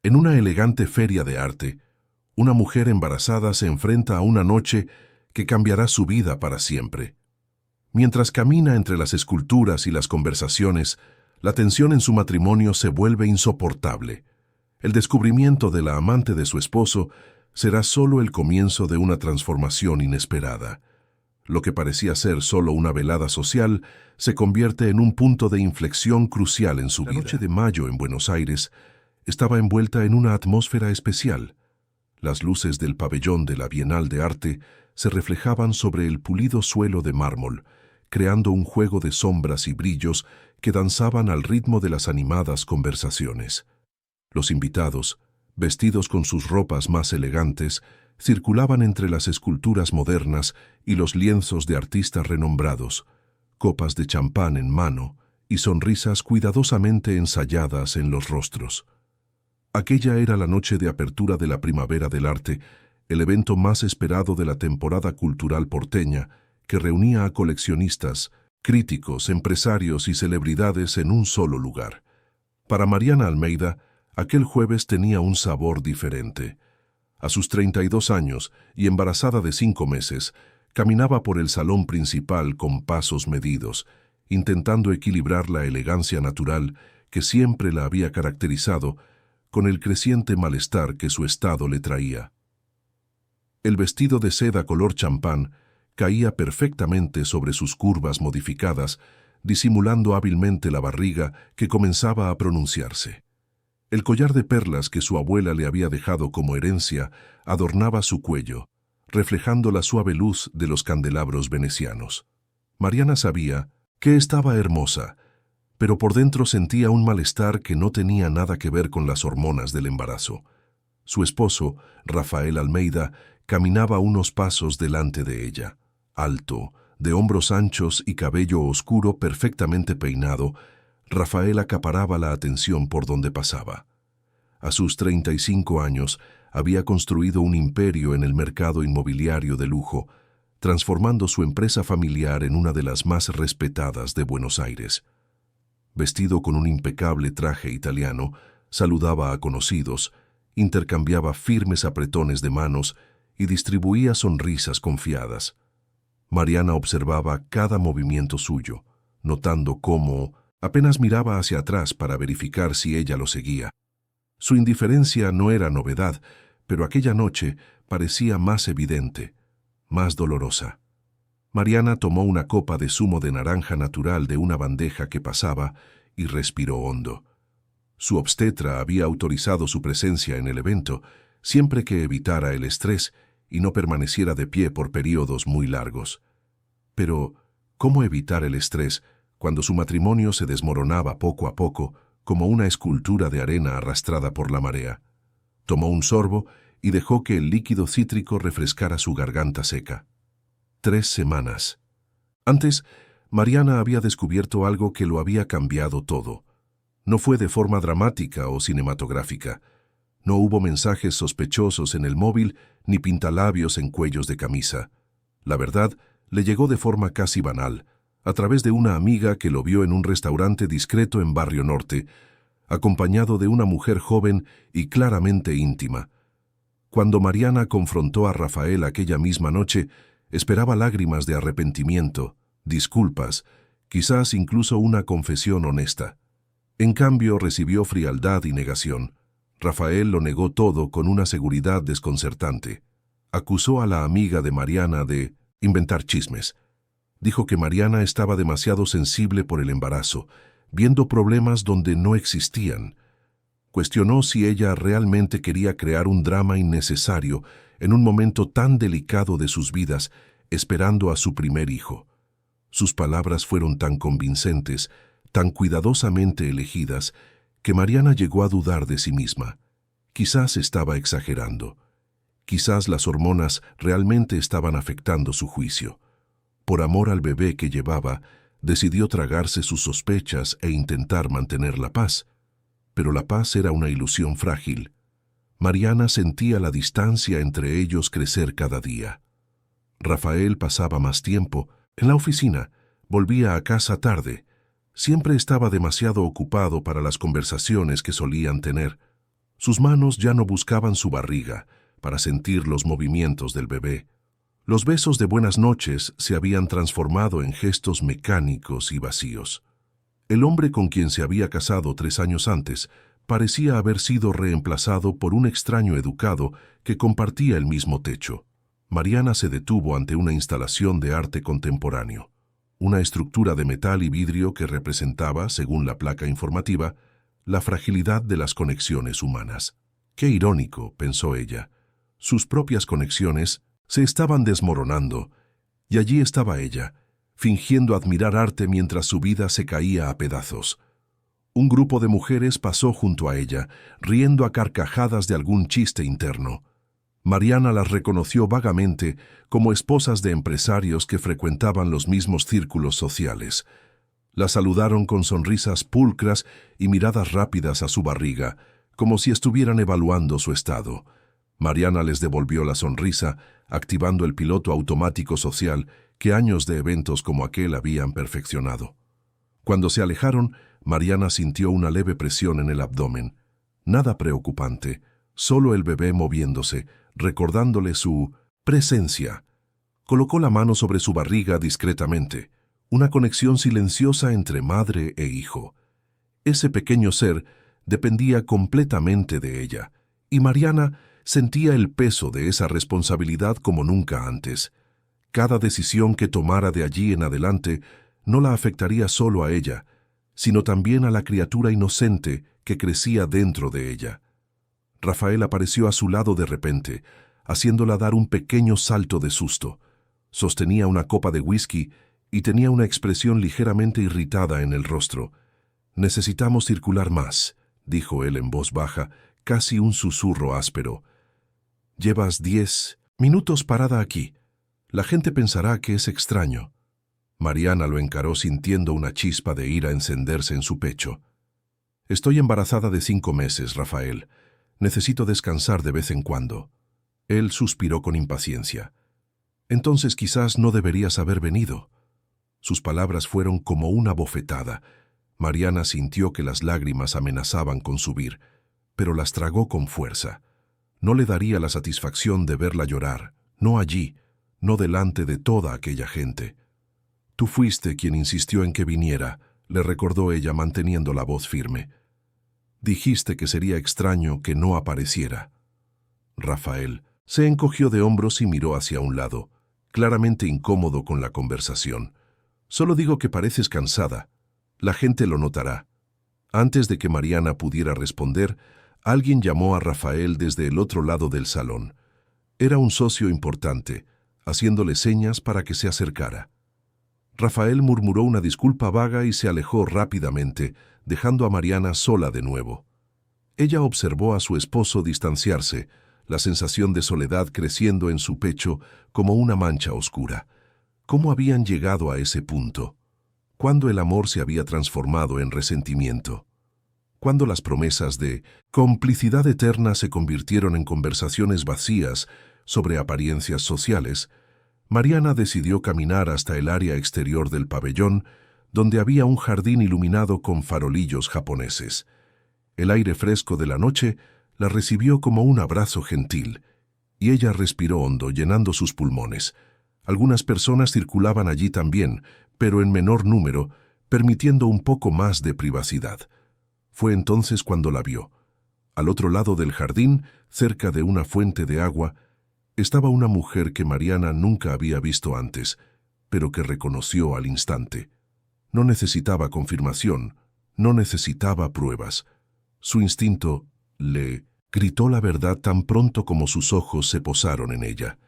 En una elegante feria de arte, una mujer embarazada se enfrenta a una noche que cambiará su vida para siempre. Mientras camina entre las esculturas y las conversaciones, la tensión en su matrimonio se vuelve insoportable. El descubrimiento de la amante de su esposo será solo el comienzo de una transformación inesperada. Lo que parecía ser solo una velada social se convierte en un punto de inflexión crucial en su vida. La noche de mayo en Buenos Aires estaba envuelta en una atmósfera especial. Las luces del pabellón de la Bienal de Arte se reflejaban sobre el pulido suelo de mármol, creando un juego de sombras y brillos que danzaban al ritmo de las animadas conversaciones. Los invitados, vestidos con sus ropas más elegantes, circulaban entre las esculturas modernas y los lienzos de artistas renombrados, copas de champán en mano y sonrisas cuidadosamente ensayadas en los rostros. Aquella era la noche de apertura de la Primavera del Arte, el evento más esperado de la temporada cultural porteña, que reunía a coleccionistas, críticos, empresarios y celebridades en un solo lugar. Para Mariana Almeida, aquel jueves tenía un sabor diferente. A sus 32 años y embarazada de 5 meses, caminaba por el salón principal con pasos medidos, intentando equilibrar la elegancia natural que siempre la había caracterizado con el creciente malestar que su estado le traía. El vestido de seda color champán caía perfectamente sobre sus curvas modificadas, disimulando hábilmente la barriga que comenzaba a pronunciarse. El collar de perlas que su abuela le había dejado como herencia adornaba su cuello, reflejando la suave luz de los candelabros venecianos. Mariana sabía que estaba hermosa, pero por dentro sentía un malestar que no tenía nada que ver con las hormonas del embarazo. Su esposo, Rafael Almeida, caminaba unos pasos delante de ella. Alto, de hombros anchos y cabello oscuro perfectamente peinado, Rafael acaparaba la atención por donde pasaba. A sus 35 años había construido un imperio en el mercado inmobiliario de lujo, transformando su empresa familiar en una de las más respetadas de Buenos Aires. Vestido con un impecable traje italiano, saludaba a conocidos, intercambiaba firmes apretones de manos y distribuía sonrisas confiadas. Mariana observaba cada movimiento suyo, notando cómo apenas miraba hacia atrás para verificar si ella lo seguía. Su indiferencia no era novedad, pero aquella noche parecía más evidente, más dolorosa. Mariana tomó una copa de zumo de naranja natural de una bandeja que pasaba y respiró hondo. Su obstetra había autorizado su presencia en el evento, siempre que evitara el estrés y no permaneciera de pie por periodos muy largos. Pero, ¿cómo evitar el estrés cuando su matrimonio se desmoronaba poco a poco, como una escultura de arena arrastrada por la marea? Tomó un sorbo y dejó que el líquido cítrico refrescara su garganta seca. 3 semanas. Antes, Mariana había descubierto algo que lo había cambiado todo. No fue de forma dramática o cinematográfica. No hubo mensajes sospechosos en el móvil ni pintalabios en cuellos de camisa. La verdad le llegó de forma casi banal, a través de una amiga que lo vio en un restaurante discreto en Barrio Norte, acompañado de una mujer joven y claramente íntima. Cuando Mariana confrontó a Rafael aquella misma noche, esperaba lágrimas de arrepentimiento, disculpas, quizás incluso una confesión honesta. En cambio, recibió frialdad y negación. Rafael lo negó todo con una seguridad desconcertante. Acusó a la amiga de Mariana de inventar chismes. Dijo que Mariana estaba demasiado sensible por el embarazo, viendo problemas donde no existían. Cuestionó si ella realmente quería crear un drama innecesario en un momento tan delicado de sus vidas, esperando a su primer hijo. Sus palabras fueron tan convincentes, tan cuidadosamente elegidas, que Mariana llegó a dudar de sí misma. Quizás estaba exagerando. Quizás las hormonas realmente estaban afectando su juicio. Por amor al bebé que llevaba, decidió tragarse sus sospechas e intentar mantener la paz. Pero la paz era una ilusión frágil. Mariana sentía la distancia entre ellos crecer cada día. Rafael pasaba más tiempo en la oficina, volvía a casa tarde. Siempre estaba demasiado ocupado para las conversaciones que solían tener. Sus manos ya no buscaban su barriga para sentir los movimientos del bebé. Los besos de buenas noches se habían transformado en gestos mecánicos y vacíos. El hombre con quien se había casado 3 años antes parecía haber sido reemplazado por un extraño educado que compartía el mismo techo. Mariana se detuvo ante una instalación de arte contemporáneo, una estructura de metal y vidrio que representaba, según la placa informativa, la fragilidad de las conexiones humanas. Qué irónico, pensó ella. Sus propias conexiones se estaban desmoronando, y allí estaba ella, fingiendo admirar arte mientras su vida se caía a pedazos. Un grupo de mujeres pasó junto a ella, riendo a carcajadas de algún chiste interno. Mariana las reconoció vagamente como esposas de empresarios que frecuentaban los mismos círculos sociales. La saludaron con sonrisas pulcras y miradas rápidas a su barriga, como si estuvieran evaluando su estado. Mariana les devolvió la sonrisa, activando el piloto automático social que años de eventos como aquel habían perfeccionado. Cuando se alejaron, Mariana sintió una leve presión en el abdomen. Nada preocupante, solo el bebé moviéndose, recordándole su presencia. Colocó la mano sobre su barriga discretamente, una conexión silenciosa entre madre e hijo. Ese pequeño ser dependía completamente de ella, y Mariana sentía el peso de esa responsabilidad como nunca antes. Cada decisión que tomara de allí en adelante no la afectaría solo a ella, sino también a la criatura inocente que crecía dentro de ella. Rafael apareció a su lado de repente, haciéndola dar un pequeño salto de susto. Sostenía una copa de whisky y tenía una expresión ligeramente irritada en el rostro. «Necesitamos circular más», dijo él en voz baja, casi un susurro áspero. «Llevas 10 minutos parada aquí. La gente pensará que es extraño». Mariana lo encaró sintiendo una chispa de ira encenderse en su pecho. «Estoy embarazada de 5 meses, Rafael. Necesito descansar de vez en cuando». Él suspiró con impaciencia. «Entonces quizás no deberías haber venido». Sus palabras fueron como una bofetada. Mariana sintió que las lágrimas amenazaban con subir, pero las tragó con fuerza. No le daría la satisfacción de verla llorar, no allí, no delante de toda aquella gente. «Tú fuiste quien insistió en que viniera», le recordó ella manteniendo la voz firme. «Dijiste que sería extraño que no apareciera». Rafael se encogió de hombros y miró hacia un lado, claramente incómodo con la conversación. «Solo digo que pareces cansada. La gente lo notará». Antes de que Mariana pudiera responder, alguien llamó a Rafael desde el otro lado del salón. Era un socio importante, haciéndole señas para que se acercara. Rafael murmuró una disculpa vaga y se alejó rápidamente, dejando a Mariana sola de nuevo. Ella observó a su esposo distanciarse, la sensación de soledad creciendo en su pecho como una mancha oscura. ¿Cómo habían llegado a ese punto? ¿Cuándo el amor se había transformado en resentimiento? ¿Cuándo las promesas de complicidad eterna se convirtieron en conversaciones vacías sobre apariencias sociales? Mariana decidió caminar hasta el área exterior del pabellón, donde había un jardín iluminado con farolillos japoneses. El aire fresco de la noche la recibió como un abrazo gentil, y ella respiró hondo, llenando sus pulmones. Algunas personas circulaban allí también, pero en menor número, permitiendo un poco más de privacidad. Fue entonces cuando la vio. Al otro lado del jardín, cerca de una fuente de agua, estaba una mujer que Mariana nunca había visto antes, pero que reconoció al instante. No necesitaba confirmación, no necesitaba pruebas. Su instinto le gritó la verdad tan pronto como sus ojos se posaron en ella.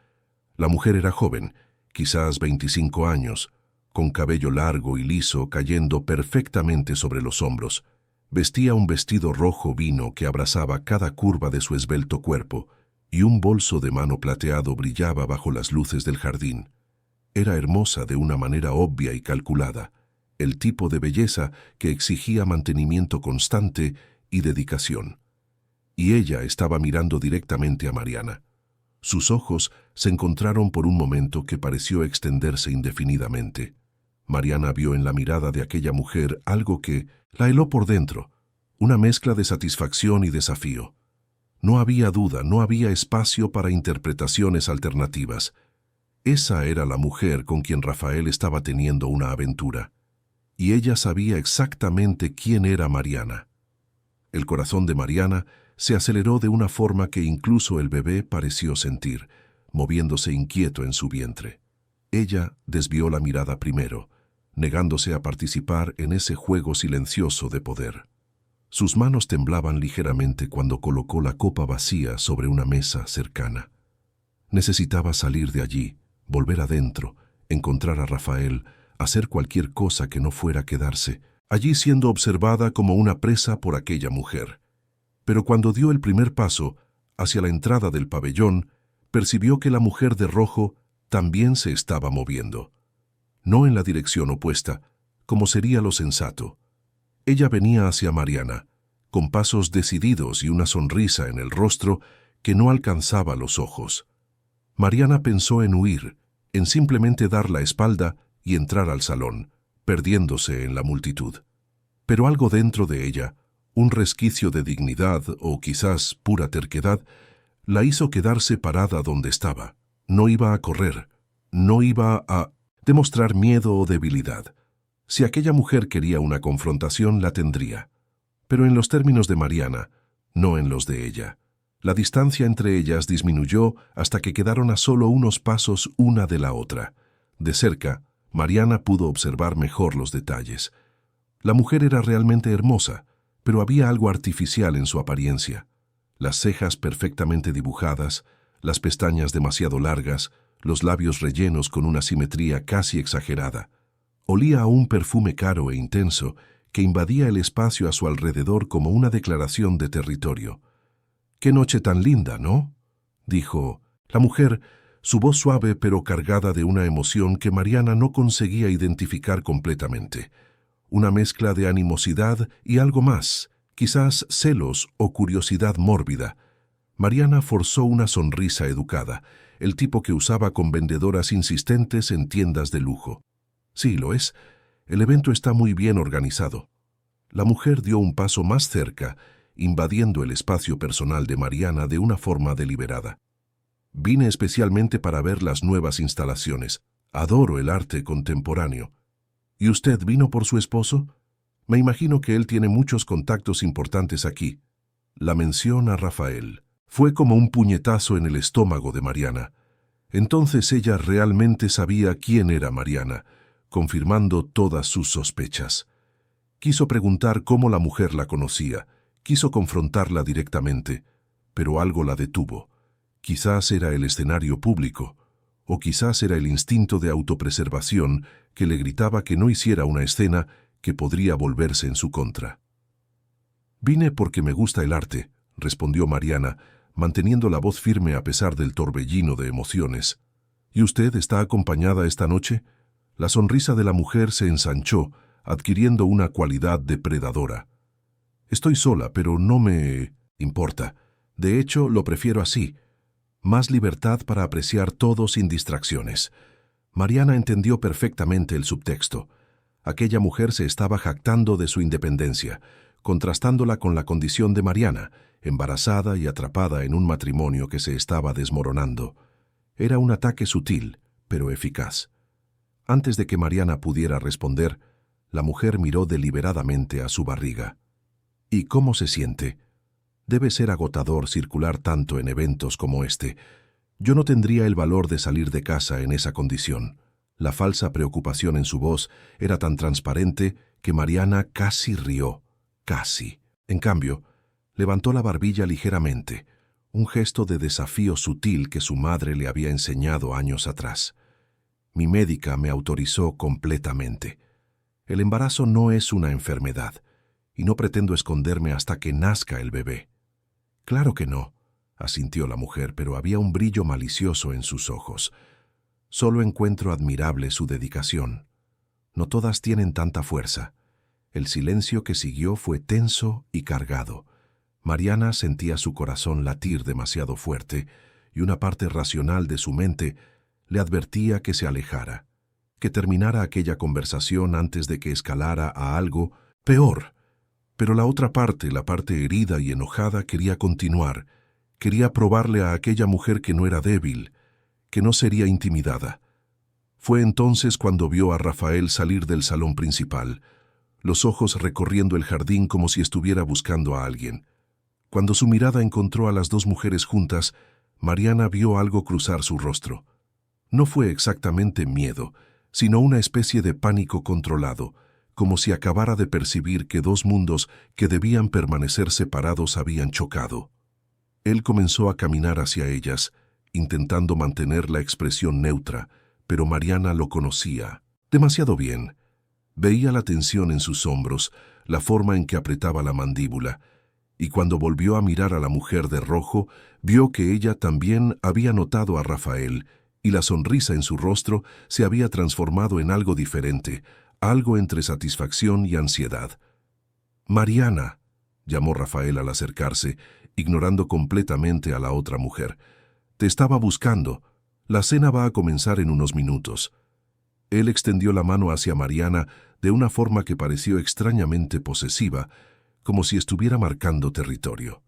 La mujer era joven, quizás 25 años, con cabello largo y liso cayendo perfectamente sobre los hombros. Vestía un vestido rojo vino que abrazaba cada curva de su esbelto cuerpo, y un bolso de mano plateado brillaba bajo las luces del jardín. Era hermosa de una manera obvia y calculada, el tipo de belleza que exigía mantenimiento constante y dedicación. Y ella estaba mirando directamente a Mariana. Sus ojos se encontraron por un momento que pareció extenderse indefinidamente. Mariana vio en la mirada de aquella mujer algo que la heló por dentro, una mezcla de satisfacción y desafío. No había duda, no había espacio para interpretaciones alternativas. Esa era la mujer con quien Rafael estaba teniendo una aventura. Y ella sabía exactamente quién era Mariana. El corazón de Mariana se aceleró de una forma que incluso el bebé pareció sentir, moviéndose inquieto en su vientre. Ella desvió la mirada primero, negándose a participar en ese juego silencioso de poder. Sus manos temblaban ligeramente cuando colocó la copa vacía sobre una mesa cercana. Necesitaba salir de allí, volver adentro, encontrar a Rafael, hacer cualquier cosa que no fuera quedarse, allí siendo observada como una presa por aquella mujer. Pero cuando dio el primer paso hacia la entrada del pabellón, percibió que la mujer de rojo también se estaba moviendo. No en la dirección opuesta, como sería lo sensato. Ella venía hacia Mariana, con pasos decididos y una sonrisa en el rostro que no alcanzaba los ojos. Mariana pensó en huir, en simplemente dar la espalda y entrar al salón, perdiéndose en la multitud. Pero algo dentro de ella, un resquicio de dignidad o quizás pura terquedad, la hizo quedarse parada donde estaba. No iba a correr, no iba a demostrar miedo o debilidad. Si aquella mujer quería una confrontación, la tendría. Pero en los términos de Mariana, no en los de ella. La distancia entre ellas disminuyó hasta que quedaron a solo unos pasos una de la otra. De cerca, Mariana pudo observar mejor los detalles. La mujer era realmente hermosa, pero había algo artificial en su apariencia. Las cejas perfectamente dibujadas, las pestañas demasiado largas, los labios rellenos con una simetría casi exagerada. Olía a un perfume caro e intenso que invadía el espacio a su alrededor como una declaración de territorio. «¡Qué noche tan linda!, ¿no?», dijo la mujer, su voz suave pero cargada de una emoción que Mariana no conseguía identificar completamente. Una mezcla de animosidad y algo más, quizás celos o curiosidad mórbida. Mariana forzó una sonrisa educada, el tipo que usaba con vendedoras insistentes en tiendas de lujo. «Sí, lo es. El evento está muy bien organizado». La mujer dio un paso más cerca, invadiendo el espacio personal de Mariana de una forma deliberada. «Vine especialmente para ver las nuevas instalaciones. Adoro el arte contemporáneo». «¿Y usted vino por su esposo? Me imagino que él tiene muchos contactos importantes aquí». La mención a Rafael fue como un puñetazo en el estómago de Mariana. Entonces ella realmente sabía quién era Mariana, confirmando todas sus sospechas. Quiso preguntar cómo la mujer la conocía, quiso confrontarla directamente, pero algo la detuvo. Quizás era el escenario público, o quizás era el instinto de autopreservación que le gritaba que no hiciera una escena que podría volverse en su contra. «Vine porque me gusta el arte», respondió Mariana, manteniendo la voz firme a pesar del torbellino de emociones. «¿Y usted está acompañada esta noche?». La sonrisa de la mujer se ensanchó, adquiriendo una cualidad depredadora. «Estoy sola, pero no me importa. De hecho, lo prefiero así. Más libertad para apreciar todo sin distracciones». Mariana entendió perfectamente el subtexto. Aquella mujer se estaba jactando de su independencia, contrastándola con la condición de Mariana, embarazada y atrapada en un matrimonio que se estaba desmoronando. Era un ataque sutil, pero eficaz. Antes de que Mariana pudiera responder, la mujer miró deliberadamente a su barriga. «¿Y cómo se siente? Debe ser agotador circular tanto en eventos como este. Yo no tendría el valor de salir de casa en esa condición». La falsa preocupación en su voz era tan transparente que Mariana casi rió. Casi. En cambio, levantó la barbilla ligeramente, un gesto de desafío sutil que su madre le había enseñado años atrás. «Mi médica me autorizó completamente. El embarazo no es una enfermedad, y no pretendo esconderme hasta que nazca el bebé». «Claro que no», asintió la mujer, pero había un brillo malicioso en sus ojos. «Solo encuentro admirable su dedicación. No todas tienen tanta fuerza». El silencio que siguió fue tenso y cargado. Mariana sentía su corazón latir demasiado fuerte, y una parte racional de su mente le advertía que se alejara, que terminara aquella conversación antes de que escalara a algo peor. Pero la otra parte, la parte herida y enojada, quería continuar, Quería probarle a aquella mujer que no era débil, que no sería intimidada. Fue entonces cuando vio a Rafael salir del salón principal, los ojos recorriendo el jardín como si estuviera buscando a alguien. Cuando su mirada encontró a las dos mujeres juntas, Mariana vio algo cruzar su rostro. No fue exactamente miedo, sino una especie de pánico controlado, como si acabara de percibir que dos mundos que debían permanecer separados habían chocado. Él comenzó a caminar hacia ellas, intentando mantener la expresión neutra, pero Mariana lo conocía demasiado bien. Veía la tensión en sus hombros, la forma en que apretaba la mandíbula, y cuando volvió a mirar a la mujer de rojo, vio que ella también había notado a Rafael, y la sonrisa en su rostro se había transformado en algo diferente, algo entre satisfacción y ansiedad. «Mariana», llamó Rafael al acercarse, ignorando completamente a la otra mujer. «Te estaba buscando. La cena va a comenzar en unos minutos». Él extendió la mano hacia Mariana de una forma que pareció extrañamente posesiva, como si estuviera marcando territorio.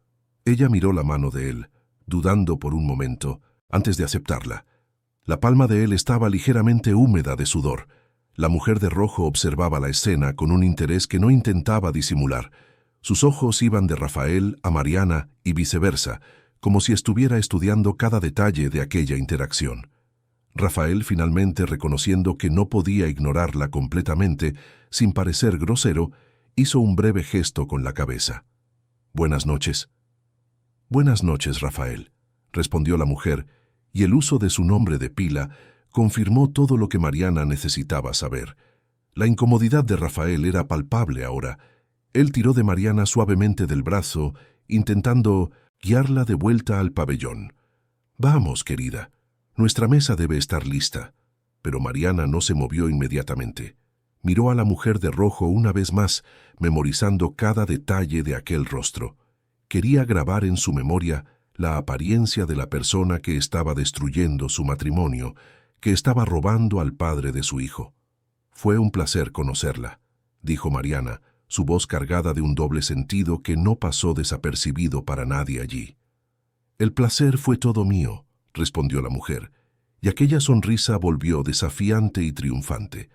Ella miró la mano de él, dudando por un momento, antes de aceptarla. La palma de él estaba ligeramente húmeda de sudor. La mujer de rojo observaba la escena con un interés que no intentaba disimular. Sus ojos iban de Rafael a Mariana y viceversa, como si estuviera estudiando cada detalle de aquella interacción. Rafael, finalmente reconociendo que no podía ignorarla completamente, sin parecer grosero, hizo un breve gesto con la cabeza. «Buenas noches». «Buenas noches, Rafael», respondió la mujer, y el uso de su nombre de pila confirmó todo lo que Mariana necesitaba saber. La incomodidad de Rafael era palpable ahora. Él tiró de Mariana suavemente del brazo, intentando guiarla de vuelta al pabellón. «Vamos, querida. Nuestra mesa debe estar lista». Pero Mariana no se movió inmediatamente. Miró a la mujer de rojo una vez más, memorizando cada detalle de aquel rostro. Quería grabar en su memoria la apariencia de la persona que estaba destruyendo su matrimonio, que estaba robando al padre de su hijo. «Fue un placer conocerla», dijo Mariana, su voz cargada de un doble sentido que no pasó desapercibido para nadie allí. «El placer fue todo mío», respondió la mujer, y aquella sonrisa volvió desafiante y triunfante.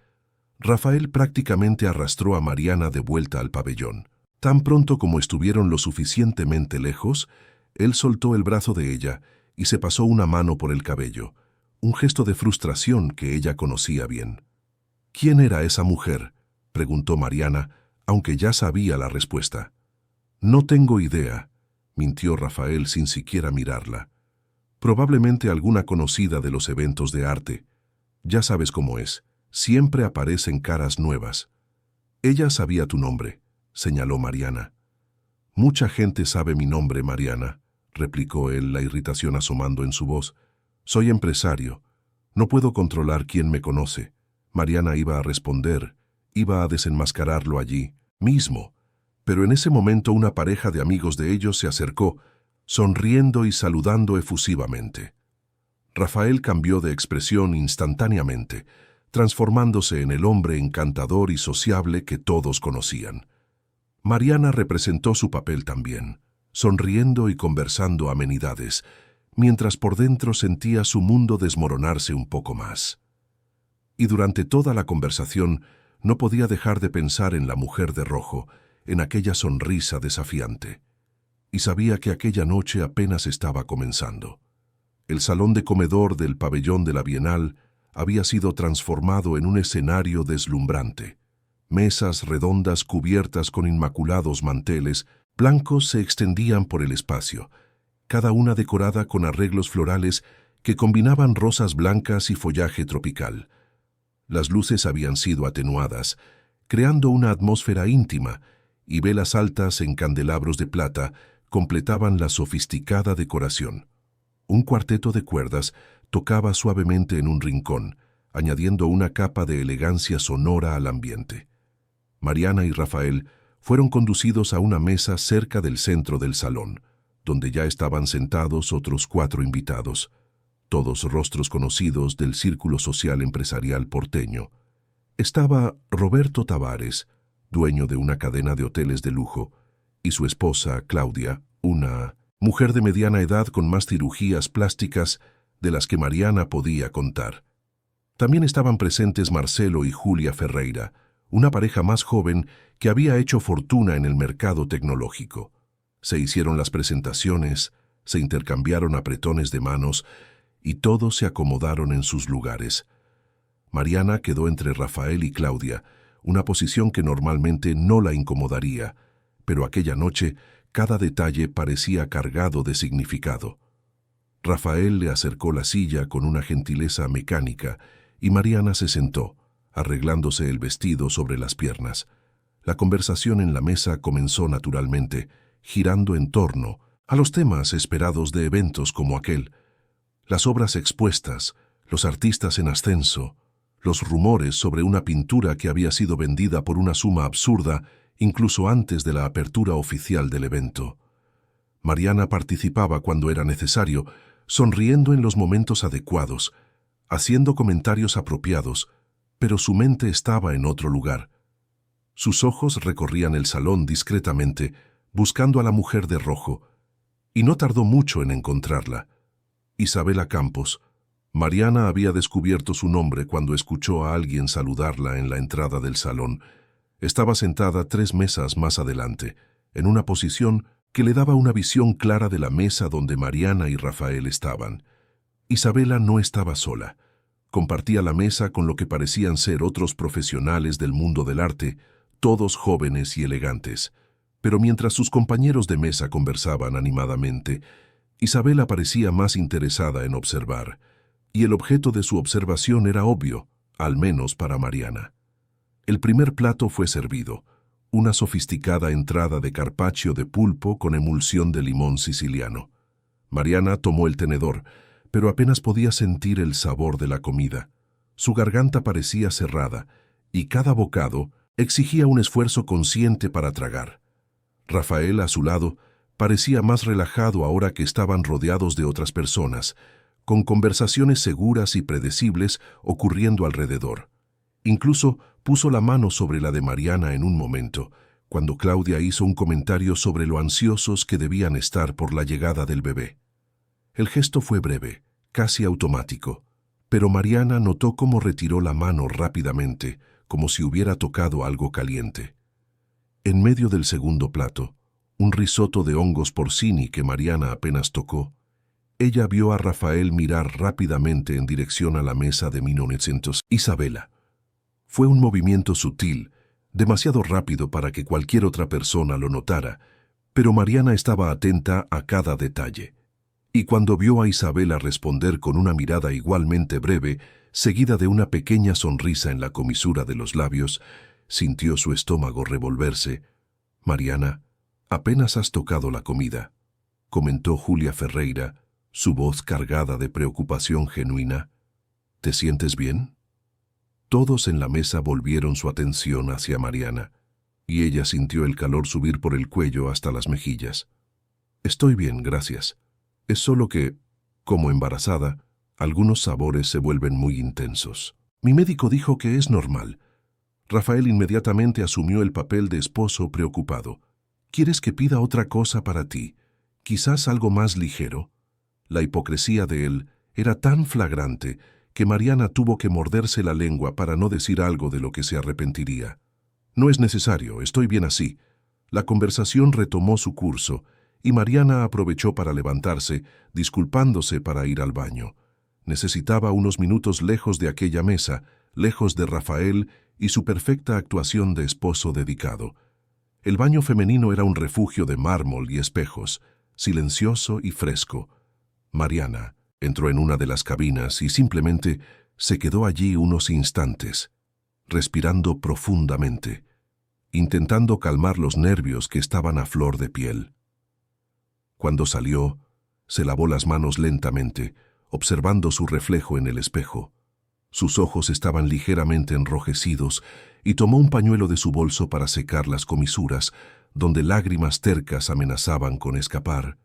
Rafael prácticamente arrastró a Mariana de vuelta al pabellón. Tan pronto como estuvieron lo suficientemente lejos, él soltó el brazo de ella y se pasó una mano por el cabello, un gesto de frustración que ella conocía bien. «¿Quién era esa mujer?», preguntó Mariana, aunque ya sabía la respuesta. «No tengo idea», mintió Rafael sin siquiera mirarla. «Probablemente alguna conocida de los eventos de arte. Ya sabes cómo es, siempre aparecen caras nuevas». «Ella sabía tu nombre», señaló Mariana. «Mucha gente sabe mi nombre, Mariana», replicó él, la irritación asomando en su voz. «Soy empresario. No puedo controlar quién me conoce». Mariana iba a responder, iba a desenmascararlo allí mismo, pero en ese momento una pareja de amigos de ellos se acercó, sonriendo y saludando efusivamente. Rafael cambió de expresión instantáneamente, transformándose en el hombre encantador y sociable que todos conocían. Mariana representó su papel también, sonriendo y conversando amenidades, mientras por dentro sentía su mundo desmoronarse un poco más. Y durante toda la conversación no podía dejar de pensar en la mujer de rojo, en aquella sonrisa desafiante. Y sabía que aquella noche apenas estaba comenzando. El salón de comedor del pabellón de la Bienal había sido transformado en un escenario deslumbrante. Mesas redondas cubiertas con inmaculados manteles blancos se extendían por el espacio, cada una decorada con arreglos florales que combinaban rosas blancas y follaje tropical. Las luces habían sido atenuadas, creando una atmósfera íntima, y velas altas en candelabros de plata completaban la sofisticada decoración. Un cuarteto de cuerdas tocaba suavemente en un rincón, añadiendo una capa de elegancia sonora al ambiente. Mariana y Rafael fueron conducidos a una mesa cerca del centro del salón, donde ya estaban sentados otros 4 invitados, todos rostros conocidos del círculo social empresarial porteño. Estaba Roberto Tavares, dueño de una cadena de hoteles de lujo, y su esposa, Claudia, una mujer de mediana edad con más cirugías plásticas de las que Mariana podía contar. También estaban presentes Marcelo y Julia Ferreira, una pareja más joven que había hecho fortuna en el mercado tecnológico. Se hicieron las presentaciones, se intercambiaron apretones de manos y todos se acomodaron en sus lugares. Mariana quedó entre Rafael y Claudia, una posición que normalmente no la incomodaría, pero aquella noche cada detalle parecía cargado de significado. Rafael le acercó la silla con una gentileza mecánica y Mariana se sentó, arreglándose el vestido sobre las piernas. La conversación en la mesa comenzó naturalmente, girando en torno a los temas esperados de eventos como aquel: las obras expuestas, los artistas en ascenso, los rumores sobre una pintura que había sido vendida por una suma absurda incluso antes de la apertura oficial del evento. Mariana participaba cuando era necesario, sonriendo en los momentos adecuados, haciendo comentarios apropiados, pero su mente estaba en otro lugar. Sus ojos recorrían el salón discretamente, buscando a la mujer de rojo, y no tardó mucho en encontrarla. Isabela Campos. Mariana había descubierto su nombre cuando escuchó a alguien saludarla en la entrada del salón. Estaba sentada 3 mesas más adelante, en una posición que le daba una visión clara de la mesa donde Mariana y Rafael estaban. Isabela no estaba sola. Compartía la mesa con lo que parecían ser otros profesionales del mundo del arte, todos jóvenes y elegantes. Pero mientras sus compañeros de mesa conversaban animadamente, Isabela parecía más interesada en observar, y el objeto de su observación era obvio, al menos para Mariana. El primer plato fue servido, una sofisticada entrada de carpaccio de pulpo con emulsión de limón siciliano. Mariana tomó el tenedor, pero apenas podía sentir el sabor de la comida. Su garganta parecía cerrada, y cada bocado exigía un esfuerzo consciente para tragar. Rafael, a su lado, parecía más relajado ahora que estaban rodeados de otras personas, con conversaciones seguras y predecibles ocurriendo alrededor. Incluso puso la mano sobre la de Mariana en un momento, cuando Claudia hizo un comentario sobre lo ansiosos que debían estar por la llegada del bebé. El gesto fue breve, casi automático, pero Mariana notó cómo retiró la mano rápidamente, como si hubiera tocado algo caliente. En medio del segundo plato, un risotto de hongos porcini que Mariana apenas tocó, ella vio a Rafael mirar rápidamente en dirección a la mesa de 1900. Isabela. Fue un movimiento sutil, demasiado rápido para que cualquier otra persona lo notara, pero Mariana estaba atenta a cada detalle. Y cuando vio a Isabela responder con una mirada igualmente breve, seguida de una pequeña sonrisa en la comisura de los labios, sintió su estómago revolverse. «Mariana, apenas has tocado la comida», comentó Julia Ferreira, su voz cargada de preocupación genuina. «¿Te sientes bien?». Todos en la mesa volvieron su atención hacia Mariana, y ella sintió el calor subir por el cuello hasta las mejillas. «Estoy bien, gracias. Es solo que, como embarazada, algunos sabores se vuelven muy intensos. Mi médico dijo que es normal». Rafael inmediatamente asumió el papel de esposo preocupado. «¿Quieres que pida otra cosa para ti? Quizás algo más ligero». La hipocresía de él era tan flagrante que Mariana tuvo que morderse la lengua para no decir algo de lo que se arrepentiría. «No es necesario, estoy bien así». La conversación retomó su curso y Mariana aprovechó para levantarse, disculpándose para ir al baño. Necesitaba unos minutos lejos de aquella mesa, lejos de Rafael y su perfecta actuación de esposo dedicado. El baño femenino era un refugio de mármol y espejos, silencioso y fresco. Mariana entró en una de las cabinas y simplemente se quedó allí unos instantes, respirando profundamente, intentando calmar los nervios que estaban a flor de piel. Cuando salió, se lavó las manos lentamente, observando su reflejo en el espejo. Sus ojos estaban ligeramente enrojecidos y tomó un pañuelo de su bolso para secar las comisuras, donde lágrimas tercas amenazaban con escapar.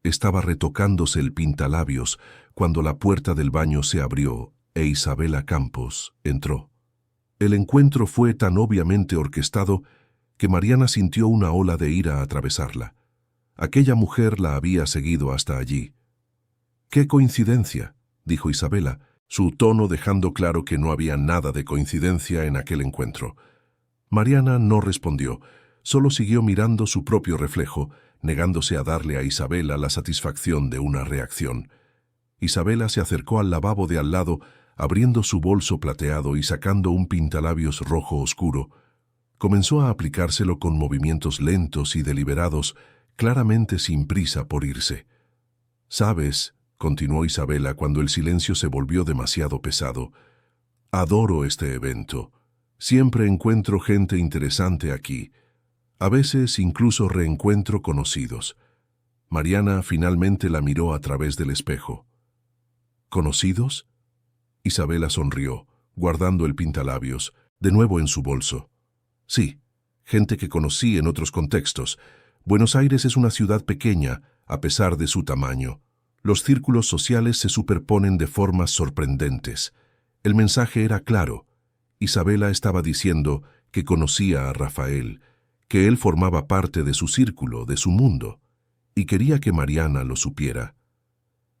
Estaba retocándose el pintalabios cuando la puerta del baño se abrió e Isabela Campos entró. El encuentro fue tan obviamente orquestado que Mariana sintió una ola de ira atravesarla. Aquella mujer la había seguido hasta allí. «¡Qué coincidencia!», dijo Isabela, su tono dejando claro que no había nada de coincidencia en aquel encuentro. Mariana no respondió, solo siguió mirando su propio reflejo, negándose a darle a Isabela la satisfacción de una reacción. Isabela se acercó al lavabo de al lado, abriendo su bolso plateado y sacando un pintalabios rojo oscuro. Comenzó a aplicárselo con movimientos lentos y deliberados, claramente sin prisa por irse. «¿Sabes?», continuó Isabela cuando el silencio se volvió demasiado pesado, «adoro este evento. Siempre encuentro gente interesante aquí. A veces incluso reencuentro conocidos». Mariana finalmente la miró a través del espejo. «¿Conocidos?». Isabela sonrió, guardando el pintalabios, de nuevo en su bolso. «Sí, gente que conocí en otros contextos. Buenos Aires es una ciudad pequeña, a pesar de su tamaño. Los círculos sociales se superponen de formas sorprendentes». El mensaje era claro. Isabela estaba diciendo que conocía a Rafael, que él formaba parte de su círculo, de su mundo, y quería que Mariana lo supiera.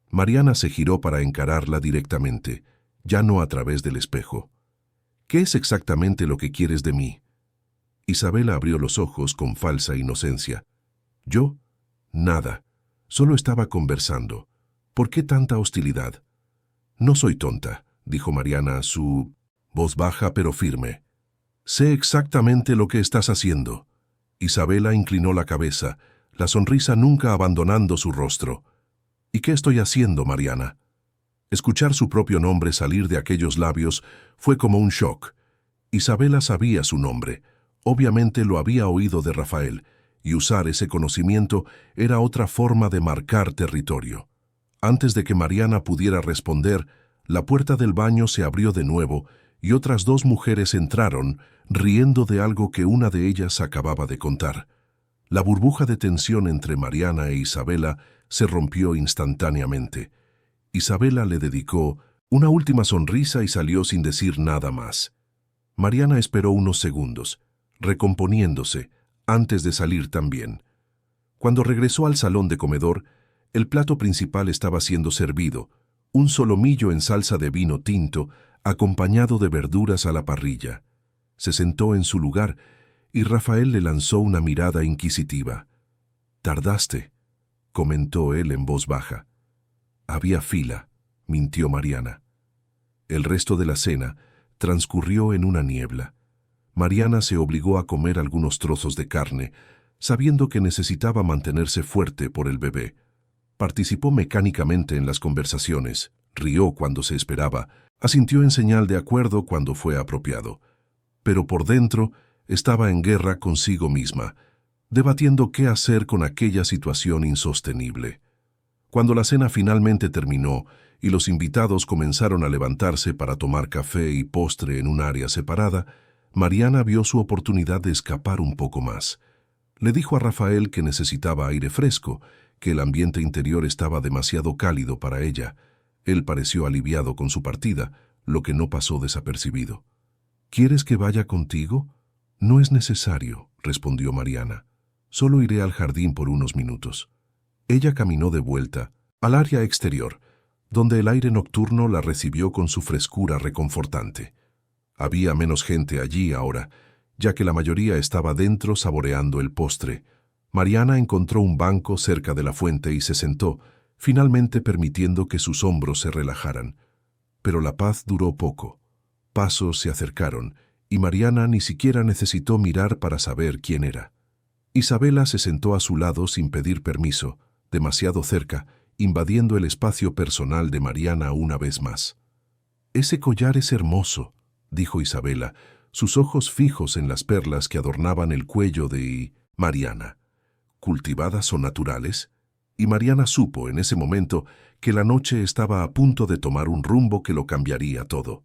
Mariana se giró para encararla directamente, ya no a través del espejo. «¿Qué es exactamente lo que quieres de mí?». Isabela abrió los ojos con falsa inocencia. «¿Yo? Nada. Solo estaba conversando. ¿Por qué tanta hostilidad?». «No soy tonta», dijo Mariana, su voz baja pero firme. «Sé exactamente lo que estás haciendo». Isabela inclinó la cabeza, la sonrisa nunca abandonando su rostro. «¿Y qué estoy haciendo, Mariana?». Escuchar su propio nombre salir de aquellos labios fue como un shock. Isabela sabía su nombre. Obviamente lo había oído de Rafael, y usar ese conocimiento era otra forma de marcar territorio. Antes de que Mariana pudiera responder, la puerta del baño se abrió de nuevo y otras dos mujeres entraron, riendo de algo que una de ellas acababa de contar. La burbuja de tensión entre Mariana e Isabela se rompió instantáneamente. Isabela le dedicó una última sonrisa y salió sin decir nada más. Mariana esperó unos segundos, recomponiéndose, antes de salir también. Cuando regresó al salón de comedor, el plato principal estaba siendo servido, un solomillo en salsa de vino tinto, acompañado de verduras a la parrilla. Se sentó en su lugar y Rafael le lanzó una mirada inquisitiva. «Tardaste», comentó él en voz baja. «Había fila», mintió Mariana. El resto de la cena transcurrió en una niebla. Mariana se obligó a comer algunos trozos de carne, sabiendo que necesitaba mantenerse fuerte por el bebé. Participó mecánicamente en las conversaciones, rió cuando se esperaba, asintió en señal de acuerdo cuando fue apropiado. Pero por dentro estaba en guerra consigo misma, debatiendo qué hacer con aquella situación insostenible. Cuando la cena finalmente terminó y los invitados comenzaron a levantarse para tomar café y postre en un área separada, Mariana vio su oportunidad de escapar un poco más. Le dijo a Rafael que necesitaba aire fresco, que el ambiente interior estaba demasiado cálido para ella. Él pareció aliviado con su partida, lo que no pasó desapercibido. «¿Quieres que vaya contigo?». «No es necesario», respondió Mariana. «Solo iré al jardín por unos minutos». Ella caminó de vuelta al área exterior, donde el aire nocturno la recibió con su frescura reconfortante. Había menos gente allí ahora, ya que la mayoría estaba dentro saboreando el postre. Mariana encontró un banco cerca de la fuente y se sentó, finalmente permitiendo que sus hombros se relajaran. Pero la paz duró poco. Pasos se acercaron, y Mariana ni siquiera necesitó mirar para saber quién era. Isabela se sentó a su lado sin pedir permiso, demasiado cerca, invadiendo el espacio personal de Mariana una vez más. «Ese collar es hermoso», dijo Isabela, sus ojos fijos en las perlas que adornaban el cuello de Mariana. ¿Cultivadas o naturales? Y Mariana supo en ese momento que la noche estaba a punto de tomar un rumbo que lo cambiaría todo.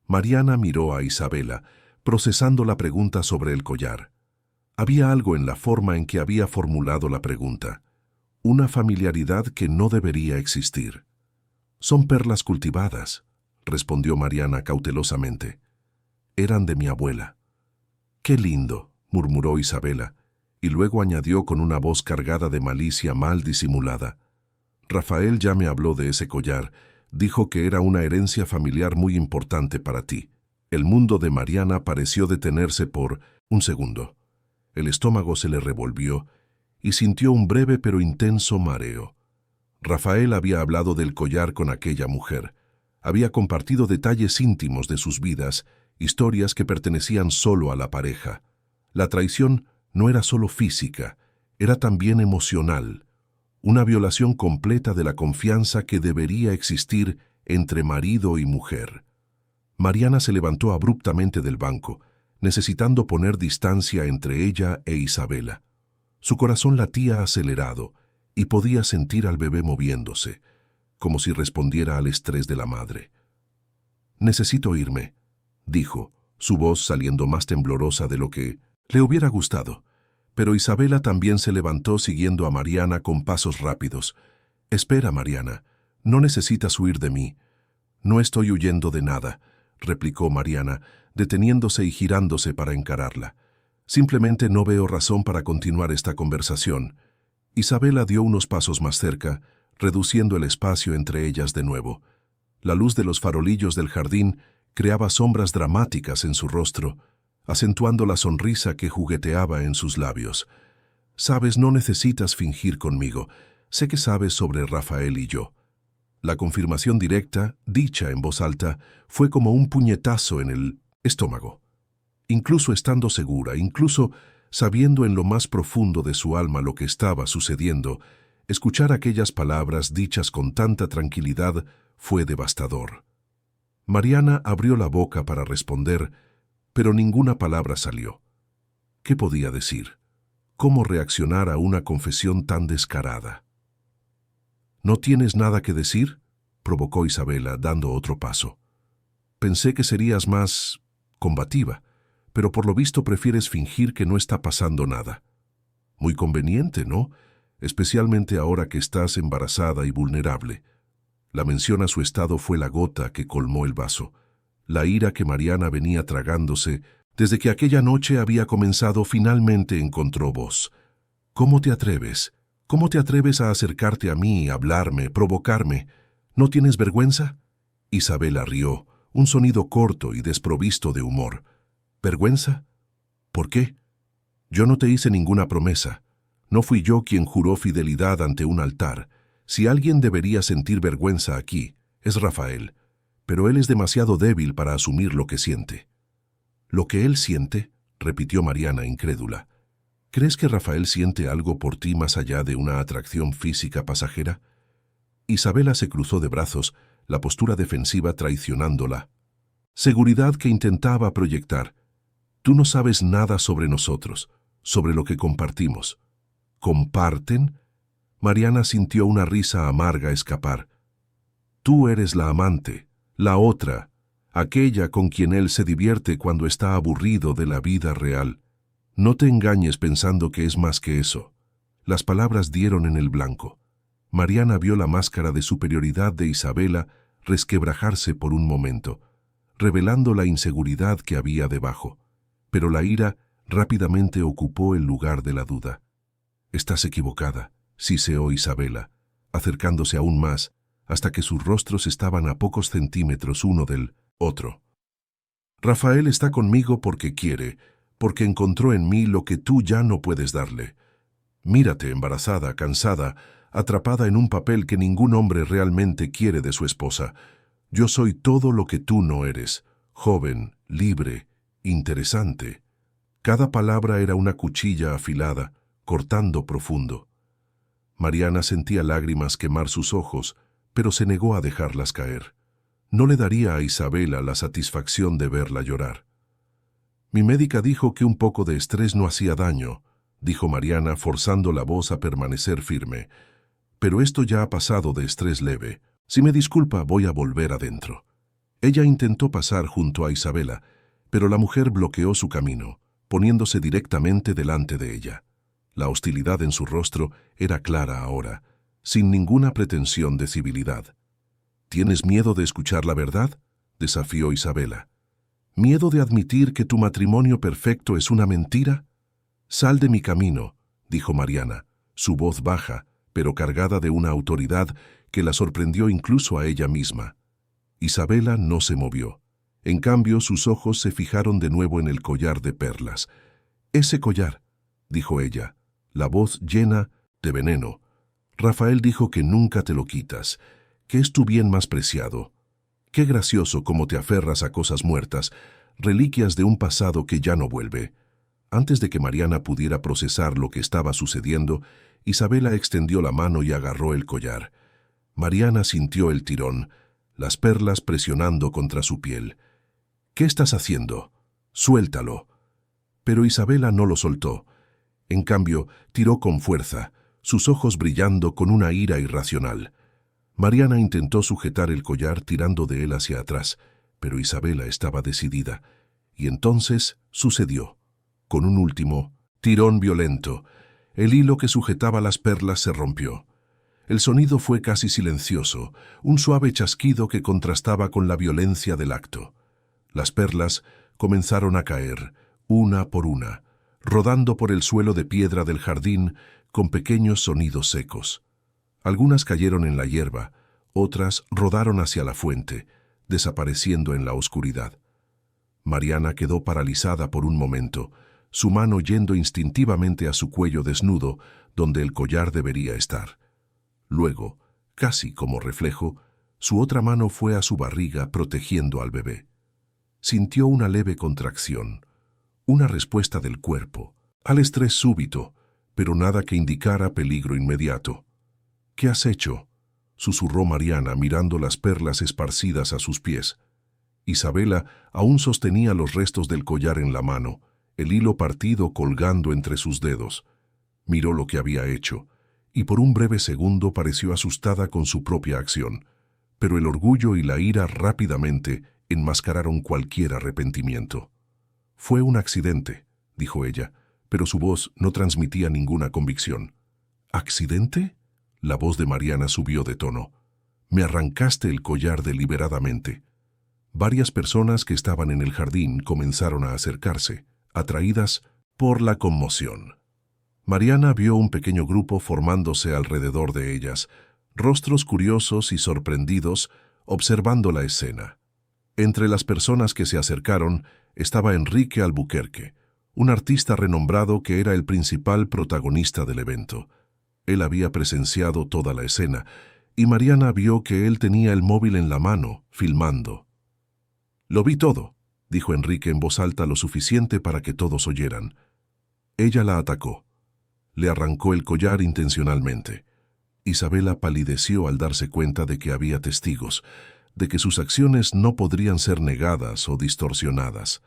Mariana miró a Isabela, procesando la pregunta sobre el collar. Había algo en la forma en que había formulado la pregunta, una familiaridad que no debería existir. «Son perlas cultivadas», respondió Mariana cautelosamente. «Eran de mi abuela». «Qué lindo», murmuró Isabela. y luego añadió con una voz cargada de malicia mal disimulada. Rafael ya me habló de ese collar, dijo que era una herencia familiar muy importante para ti. El mundo de Mariana pareció detenerse por un segundo. El estómago se le revolvió y sintió un breve pero intenso mareo. Rafael había hablado del collar con aquella mujer. Había compartido detalles íntimos de sus vidas, historias que pertenecían solo a la pareja. La traición no era solo física, era también emocional. Una violación completa de la confianza que debería existir entre marido y mujer. Mariana se levantó abruptamente del banco, necesitando poner distancia entre ella e Isabela. Su corazón latía acelerado y podía sentir al bebé moviéndose, como si respondiera al estrés de la madre. «Necesito irme», dijo, su voz saliendo más temblorosa de lo que le hubiera gustado. Pero Isabela también se levantó siguiendo a Mariana con pasos rápidos. «Espera, Mariana, no necesitas huir de mí». «No estoy huyendo de nada», replicó Mariana, deteniéndose y girándose para encararla. «Simplemente no veo razón para continuar esta conversación». Isabela dio unos pasos más cerca, reduciendo el espacio entre ellas de nuevo. La luz de los farolillos del jardín creaba sombras dramáticas en su rostro, acentuando la sonrisa que jugueteaba en sus labios. «Sabes, no necesitas fingir conmigo. Sé que sabes sobre Rafael y yo». La confirmación directa, dicha en voz alta, fue como un puñetazo en el estómago. Incluso estando segura, incluso sabiendo en lo más profundo de su alma lo que estaba sucediendo, escuchar aquellas palabras dichas con tanta tranquilidad fue devastador. Mariana abrió la boca para responder, pero ninguna palabra salió. ¿Qué podía decir? ¿Cómo reaccionar a una confesión tan descarada? «¿No tienes nada que decir?», provocó Isabela, dando otro paso. «Pensé que serías más combativa, pero por lo visto prefieres fingir que no está pasando nada. Muy conveniente, ¿no? Especialmente ahora que estás embarazada y vulnerable». La mención a su estado fue la gota que colmó el vaso. La ira que Mariana venía tragándose desde que aquella noche había comenzado finalmente encontró voz. «¿Cómo te atreves? ¿Cómo te atreves a acercarte a mí, hablarme, provocarme? ¿No tienes vergüenza?» Isabela rió, un sonido corto y desprovisto de humor. «¿Vergüenza? ¿Por qué? Yo no te hice ninguna promesa. No fui yo quien juró fidelidad ante un altar. Si alguien debería sentir vergüenza aquí, es Rafael, pero él es demasiado débil para asumir lo que siente». «¿Lo que él siente?», repitió Mariana, incrédula. «¿Crees que Rafael siente algo por ti más allá de una atracción física pasajera?» Isabela se cruzó de brazos, la postura defensiva traicionándola. Seguridad que intentaba proyectar. «Tú no sabes nada sobre nosotros, sobre lo que compartimos». «¿Comparten?». Mariana sintió una risa amarga escapar. «Tú eres la amante, la otra, aquella con quien él se divierte cuando está aburrido de la vida real. No te engañes pensando que es más que eso». Las palabras dieron en el blanco. Mariana vio la máscara de superioridad de Isabela resquebrajarse por un momento, revelando la inseguridad que había debajo. Pero la ira rápidamente ocupó el lugar de la duda. «Estás equivocada», siseó Isabela, acercándose aún más, hasta que sus rostros estaban a pocos centímetros uno del otro. «Rafael está conmigo porque quiere, porque encontró en mí lo que tú ya no puedes darle. Mírate embarazada, cansada, atrapada en un papel que ningún hombre realmente quiere de su esposa. Yo soy todo lo que tú no eres, joven, libre, interesante». Cada palabra era una cuchilla afilada, cortando profundo. Mariana sentía lágrimas quemar sus ojos, pero se negó a dejarlas caer. No le daría a Isabela la satisfacción de verla llorar. «Mi médica dijo que un poco de estrés no hacía daño», dijo Mariana, forzando la voz a permanecer firme. «Pero esto ya ha pasado de estrés leve. Si me disculpa, voy a volver adentro». Ella intentó pasar junto a Isabela, pero la mujer bloqueó su camino, poniéndose directamente delante de ella. La hostilidad en su rostro era clara ahora, sin ninguna pretensión de civilidad. «¿Tienes miedo de escuchar la verdad?», desafió Isabela. «¿Miedo de admitir que tu matrimonio perfecto es una mentira?». «Sal de mi camino», dijo Mariana, su voz baja, pero cargada de una autoridad que la sorprendió incluso a ella misma. Isabela no se movió. En cambio, sus ojos se fijaron de nuevo en el collar de perlas. «Ese collar», dijo ella, la voz llena de veneno. «Rafael dijo que nunca te lo quitas, que es tu bien más preciado. Qué gracioso cómo te aferras a cosas muertas, reliquias de un pasado que ya no vuelve». Antes de que Mariana pudiera procesar lo que estaba sucediendo, Isabela extendió la mano y agarró el collar. Mariana sintió el tirón, las perlas presionando contra su piel. «¿Qué estás haciendo? Suéltalo». Pero Isabela no lo soltó. En cambio, tiró con fuerza, sus ojos brillando con una ira irracional. Mariana intentó sujetar el collar tirando de él hacia atrás, pero Isabela estaba decidida. Y entonces sucedió. Con un último tirón violento, el hilo que sujetaba las perlas se rompió. El sonido fue casi silencioso, un suave chasquido que contrastaba con la violencia del acto. Las perlas comenzaron a caer, una por una, rodando por el suelo de piedra del jardín con pequeños sonidos secos. Algunas cayeron en la hierba, otras rodaron hacia la fuente, desapareciendo en la oscuridad. Mariana quedó paralizada por un momento, su mano yendo instintivamente a su cuello desnudo, donde el collar debería estar. Luego, casi como reflejo, su otra mano fue a su barriga protegiendo al bebé. Sintió una leve contracción, una respuesta del cuerpo, al estrés súbito, pero nada que indicara peligro inmediato. «¿Qué has hecho?», susurró Mariana mirando las perlas esparcidas a sus pies. Isabela aún sostenía los restos del collar en la mano, el hilo partido colgando entre sus dedos. Miró lo que había hecho, y por un breve segundo pareció asustada con su propia acción, pero el orgullo y la ira rápidamente enmascararon cualquier arrepentimiento. «Fue un accidente», dijo ella, pero su voz no transmitía ninguna convicción. «¿Accidente?», la voz de Mariana subió de tono. «Me arrancaste el collar deliberadamente». Varias personas que estaban en el jardín comenzaron a acercarse, atraídas por la conmoción. Mariana vio un pequeño grupo formándose alrededor de ellas, rostros curiosos y sorprendidos, observando la escena. Entre las personas que se acercaron estaba Enrique Albuquerque, un artista renombrado que era el principal protagonista del evento. Él había presenciado toda la escena, y Mariana vio que él tenía el móvil en la mano, filmando. «Lo vi todo», dijo Enrique en voz alta lo suficiente para que todos oyeran. Ella la atacó. Le arrancó el collar intencionalmente. Isabela palideció al darse cuenta de que había testigos, de que sus acciones no podrían ser negadas o distorsionadas.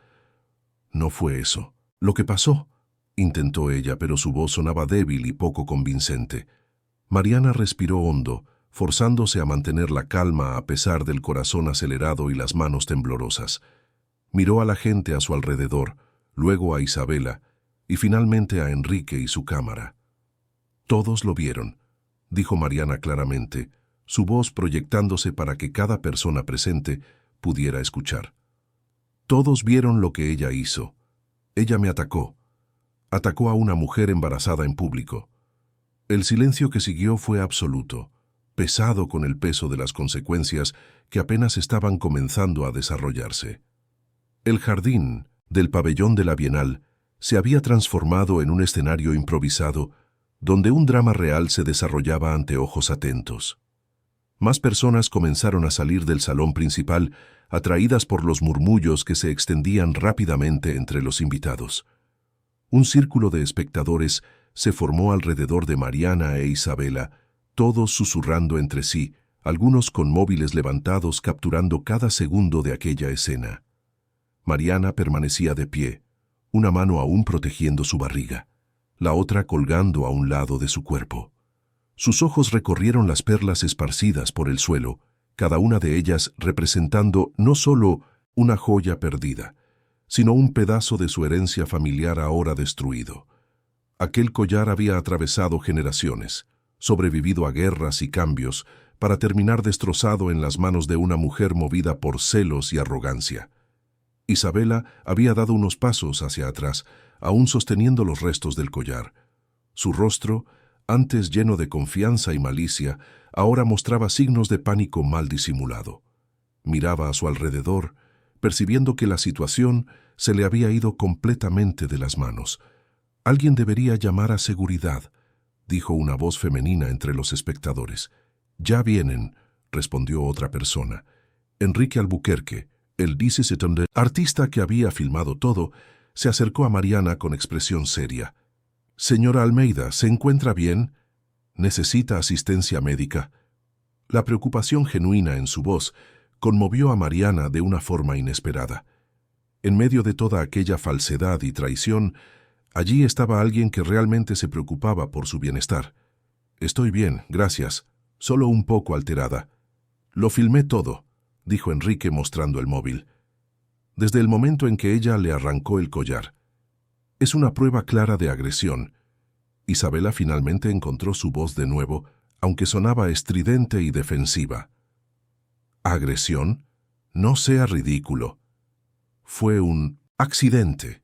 «No fue eso. Lo que pasó», intentó ella, pero su voz sonaba débil y poco convincente. Mariana respiró hondo, forzándose a mantener la calma a pesar del corazón acelerado y las manos temblorosas. Miró a la gente a su alrededor, luego a Isabela y finalmente a Enrique y su cámara. «Todos lo vieron», dijo Mariana claramente, su voz proyectándose para que cada persona presente pudiera escuchar. «Todos vieron lo que ella hizo. Ella me atacó. Atacó a una mujer embarazada en público». El silencio que siguió fue absoluto, pesado con el peso de las consecuencias que apenas estaban comenzando a desarrollarse. El jardín del pabellón de la Bienal se había transformado en un escenario improvisado donde un drama real se desarrollaba ante ojos atentos. Más personas comenzaron a salir del salón principal, atraídas por los murmullos que se extendían rápidamente entre los invitados. Un círculo de espectadores se formó alrededor de Mariana e Isabela, todos susurrando entre sí, algunos con móviles levantados capturando cada segundo de aquella escena. Mariana permanecía de pie, una mano aún protegiendo su barriga, la otra colgando a un lado de su cuerpo. Sus ojos recorrieron las perlas esparcidas por el suelo, cada una de ellas representando no solo una joya perdida, sino un pedazo de su herencia familiar ahora destruido. Aquel collar había atravesado generaciones, sobrevivido a guerras y cambios, para terminar destrozado en las manos de una mujer movida por celos y arrogancia. Isabela había dado unos pasos hacia atrás, aún sosteniendo los restos del collar. Su rostro, antes lleno de confianza y malicia, ahora mostraba signos de pánico mal disimulado. Miraba a su alrededor, percibiendo que la situación se le había ido completamente de las manos. «Alguien debería llamar a seguridad», dijo una voz femenina entre los espectadores. «Ya vienen», respondió otra persona. Enrique Albuquerque, el artista que había filmado todo, se acercó a Mariana con expresión seria. «Señora Almeida, ¿se encuentra bien? ¿Necesita asistencia médica?» La preocupación genuina en su voz conmovió a Mariana de una forma inesperada. En medio de toda aquella falsedad y traición, allí estaba alguien que realmente se preocupaba por su bienestar. «Estoy bien, gracias. Solo un poco alterada». «Lo filmé todo», dijo Enrique mostrando el móvil. «Desde el momento en que ella le arrancó el collar. Es una prueba clara de agresión». Isabela finalmente encontró su voz de nuevo, aunque sonaba estridente y defensiva. «¿Agresión? No sea ridículo. Fue un accidente,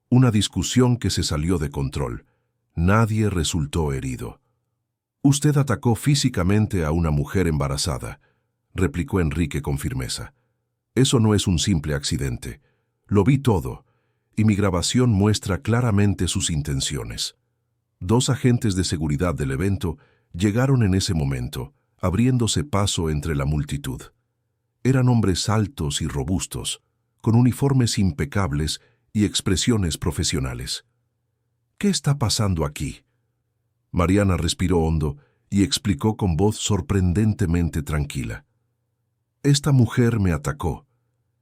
una discusión que se salió de control. Nadie resultó herido». «Usted atacó físicamente a una mujer embarazada», replicó Enrique con firmeza. «Eso no es un simple accidente. Lo vi todo, y mi grabación muestra claramente sus intenciones». 2 agentes de seguridad del evento llegaron en ese momento, abriéndose paso entre la multitud. Eran hombres altos y robustos, con uniformes impecables y expresiones profesionales. «¿Qué está pasando aquí?». Mariana respiró hondo y explicó con voz sorprendentemente tranquila. «Esta mujer me atacó.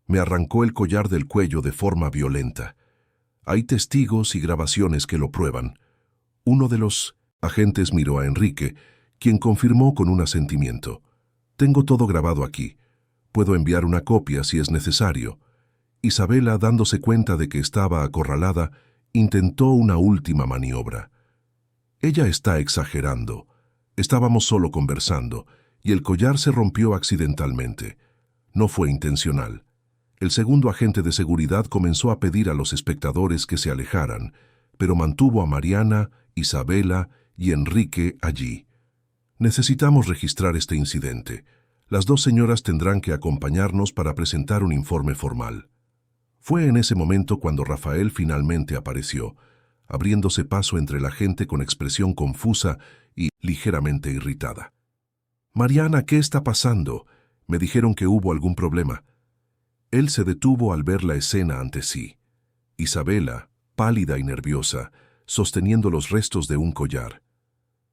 Me arrancó el collar del cuello de forma violenta. Hay testigos y grabaciones que lo prueban». Uno de los agentes miró a Enrique, quien confirmó con un asentimiento. «Tengo todo grabado aquí. Puedo enviar una copia si es necesario». Isabela, dándose cuenta de que estaba acorralada, intentó una última maniobra. «Ella está exagerando. Estábamos solo conversando, y el collar se rompió accidentalmente. No fue intencional». El segundo agente de seguridad comenzó a pedir a los espectadores que se alejaran, pero mantuvo a Mariana, Isabela y Enrique allí. «Necesitamos registrar este incidente. Las 2 señoras tendrán que acompañarnos para presentar un informe formal». Fue en ese momento cuando Rafael finalmente apareció, abriéndose paso entre la gente con expresión confusa y ligeramente irritada. «Mariana, ¿qué está pasando? Me dijeron que hubo algún problema». Él se detuvo al ver la escena ante sí. Isabela, pálida y nerviosa, sosteniendo los restos de un collar.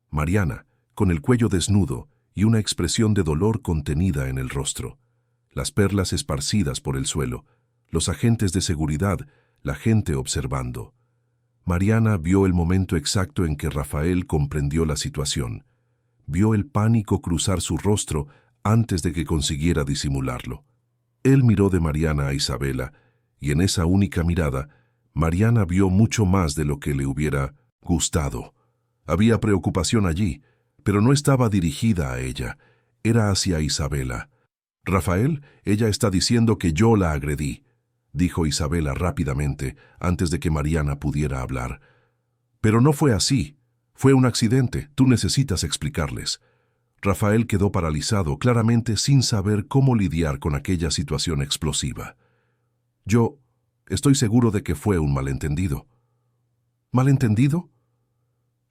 Mariana, con el cuello desnudo y una expresión de dolor contenida en el rostro. Las perlas esparcidas por el suelo, los agentes de seguridad, la gente observando. Mariana vio el momento exacto en que Rafael comprendió la situación. Vio el pánico cruzar su rostro antes de que consiguiera disimularlo. Él miró de Mariana a Isabela, y en esa única mirada, Mariana vio mucho más de lo que le hubiera gustado. Había preocupación allí, pero no estaba dirigida a ella, era hacia Isabela. «Rafael, ella está diciendo que yo la agredí», dijo Isabela rápidamente, antes de que Mariana pudiera hablar. «Pero no fue así. Fue un accidente. Tú necesitas explicarles». Rafael quedó paralizado, claramente sin saber cómo lidiar con aquella situación explosiva. «Yo estoy seguro de que fue un malentendido». «¿Malentendido?».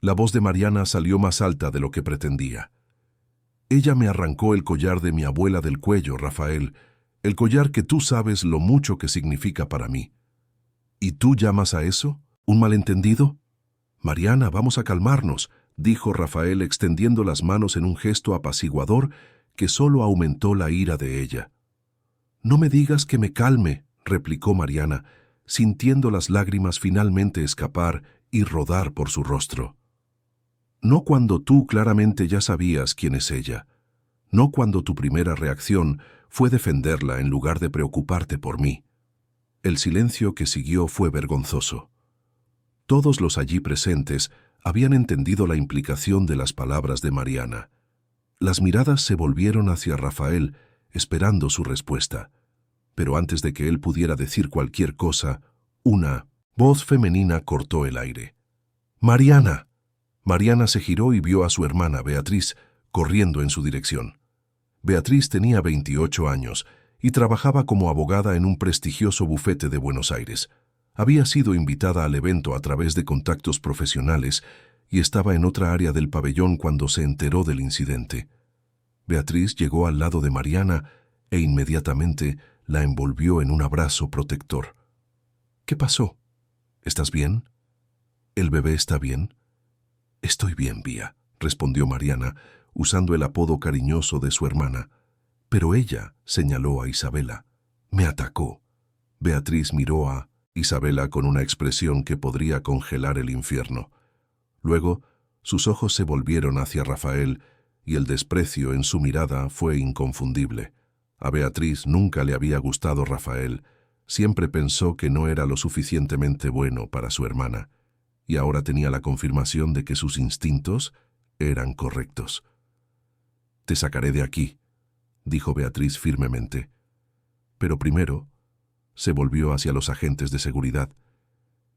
La voz de Mariana salió más alta de lo que pretendía. «Ella me arrancó el collar de mi abuela del cuello, Rafael, el collar que tú sabes lo mucho que significa para mí. ¿Y tú llamas a eso un malentendido?». «Mariana, vamos a calmarnos», dijo Rafael extendiendo las manos en un gesto apaciguador que solo aumentó la ira de ella. «No me digas que me calme», replicó Mariana, sintiendo las lágrimas finalmente escapar y rodar por su rostro. «No cuando tú claramente ya sabías quién es ella. No cuando tu primera reacción fue defenderla en lugar de preocuparte por mí». El silencio que siguió fue vergonzoso. Todos los allí presentes habían entendido la implicación de las palabras de Mariana. Las miradas se volvieron hacia Rafael, esperando su respuesta. Pero antes de que él pudiera decir cualquier cosa, una Voz femenina cortó el aire. ¡Mariana! Mariana se giró y vio a su hermana Beatriz corriendo en su dirección. Beatriz tenía 28 años y trabajaba como abogada en un prestigioso bufete de Buenos Aires. Había sido invitada al evento a través de contactos profesionales y estaba en otra área del pabellón cuando se enteró del incidente. Beatriz llegó al lado de Mariana e inmediatamente la envolvió en un abrazo protector. ¿Qué pasó? ¿Estás bien? ¿El bebé está bien? Estoy bien, Bía, respondió Mariana, usando el apodo cariñoso de su hermana. Pero ella, señaló a Isabela, me atacó. Beatriz miró a Isabela con una expresión que podría congelar el infierno. Luego, sus ojos se volvieron hacia Rafael y el desprecio en su mirada fue inconfundible. A Beatriz nunca le había gustado Rafael. Siempre pensó que no era lo suficientemente bueno para su hermana, y ahora tenía la confirmación de que sus instintos eran correctos. «Te sacaré de aquí», dijo Beatriz firmemente. Pero primero se volvió hacia los agentes de seguridad.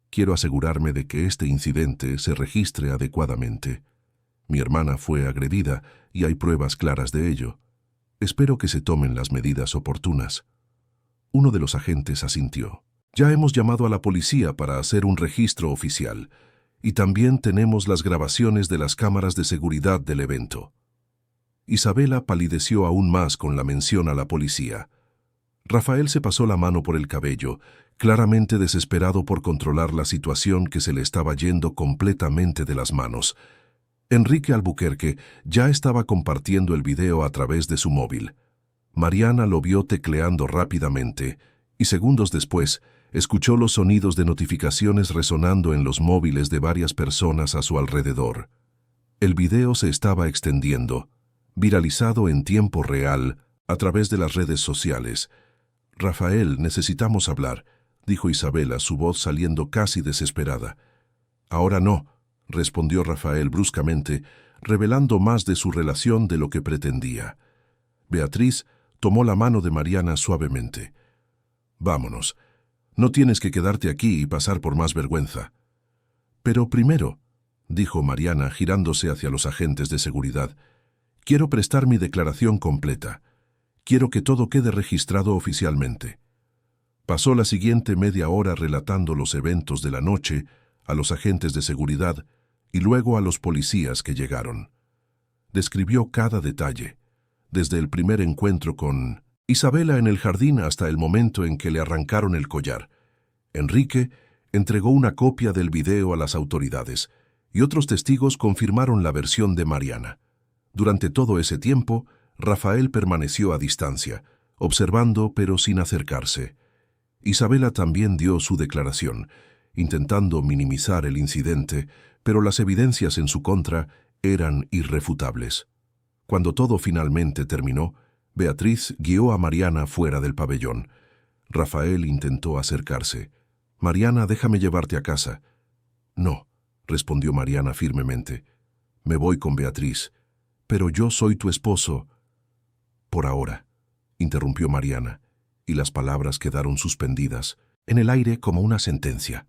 «Quiero asegurarme de que este incidente se registre adecuadamente. Mi hermana fue agredida y hay pruebas claras de ello. Espero que se tomen las medidas oportunas». Uno de los agentes asintió. «Ya hemos llamado a la policía para hacer un registro oficial, y también tenemos las grabaciones de las cámaras de seguridad del evento». Isabela palideció aún más con la mención a la policía. Rafael se pasó la mano por el cabello, claramente desesperado por controlar la situación que se le estaba yendo completamente de las manos. Enrique Albuquerque ya estaba compartiendo el video a través de su móvil. Mariana lo vio tecleando rápidamente y segundos después escuchó los sonidos de notificaciones resonando en los móviles de varias personas a su alrededor. El video se estaba extendiendo, viralizado en tiempo real a través de las redes sociales. «Rafael, necesitamos hablar», dijo Isabela, su voz saliendo casi desesperada. «Ahora no», respondió Rafael bruscamente, revelando más de su relación de lo que pretendía. Beatriz tomó la mano de Mariana suavemente. «Vámonos. No tienes que quedarte aquí y pasar por más vergüenza». «Pero primero», dijo Mariana girándose hacia los agentes de seguridad, «quiero prestar mi declaración completa. Quiero que todo quede registrado oficialmente». Pasó la siguiente media hora relatando los eventos de la noche a los agentes de seguridad y luego a los policías que llegaron. Describió cada detalle, desde el primer encuentro con Isabela en el jardín hasta el momento en que le arrancaron el collar. Enrique entregó una copia del video a las autoridades y otros testigos confirmaron la versión de Mariana. Durante todo ese tiempo, Rafael permaneció a distancia, observando pero sin acercarse. Isabela también dio su declaración, intentando minimizar el incidente, pero las evidencias en su contra eran irrefutables. Cuando todo finalmente terminó, Beatriz guió a Mariana fuera del pabellón. Rafael intentó acercarse. «Mariana, déjame llevarte a casa». «No», respondió Mariana firmemente. «Me voy con Beatriz. Pero yo soy tu esposo». «Por ahora», interrumpió Mariana, y las palabras quedaron suspendidas en el aire como una sentencia.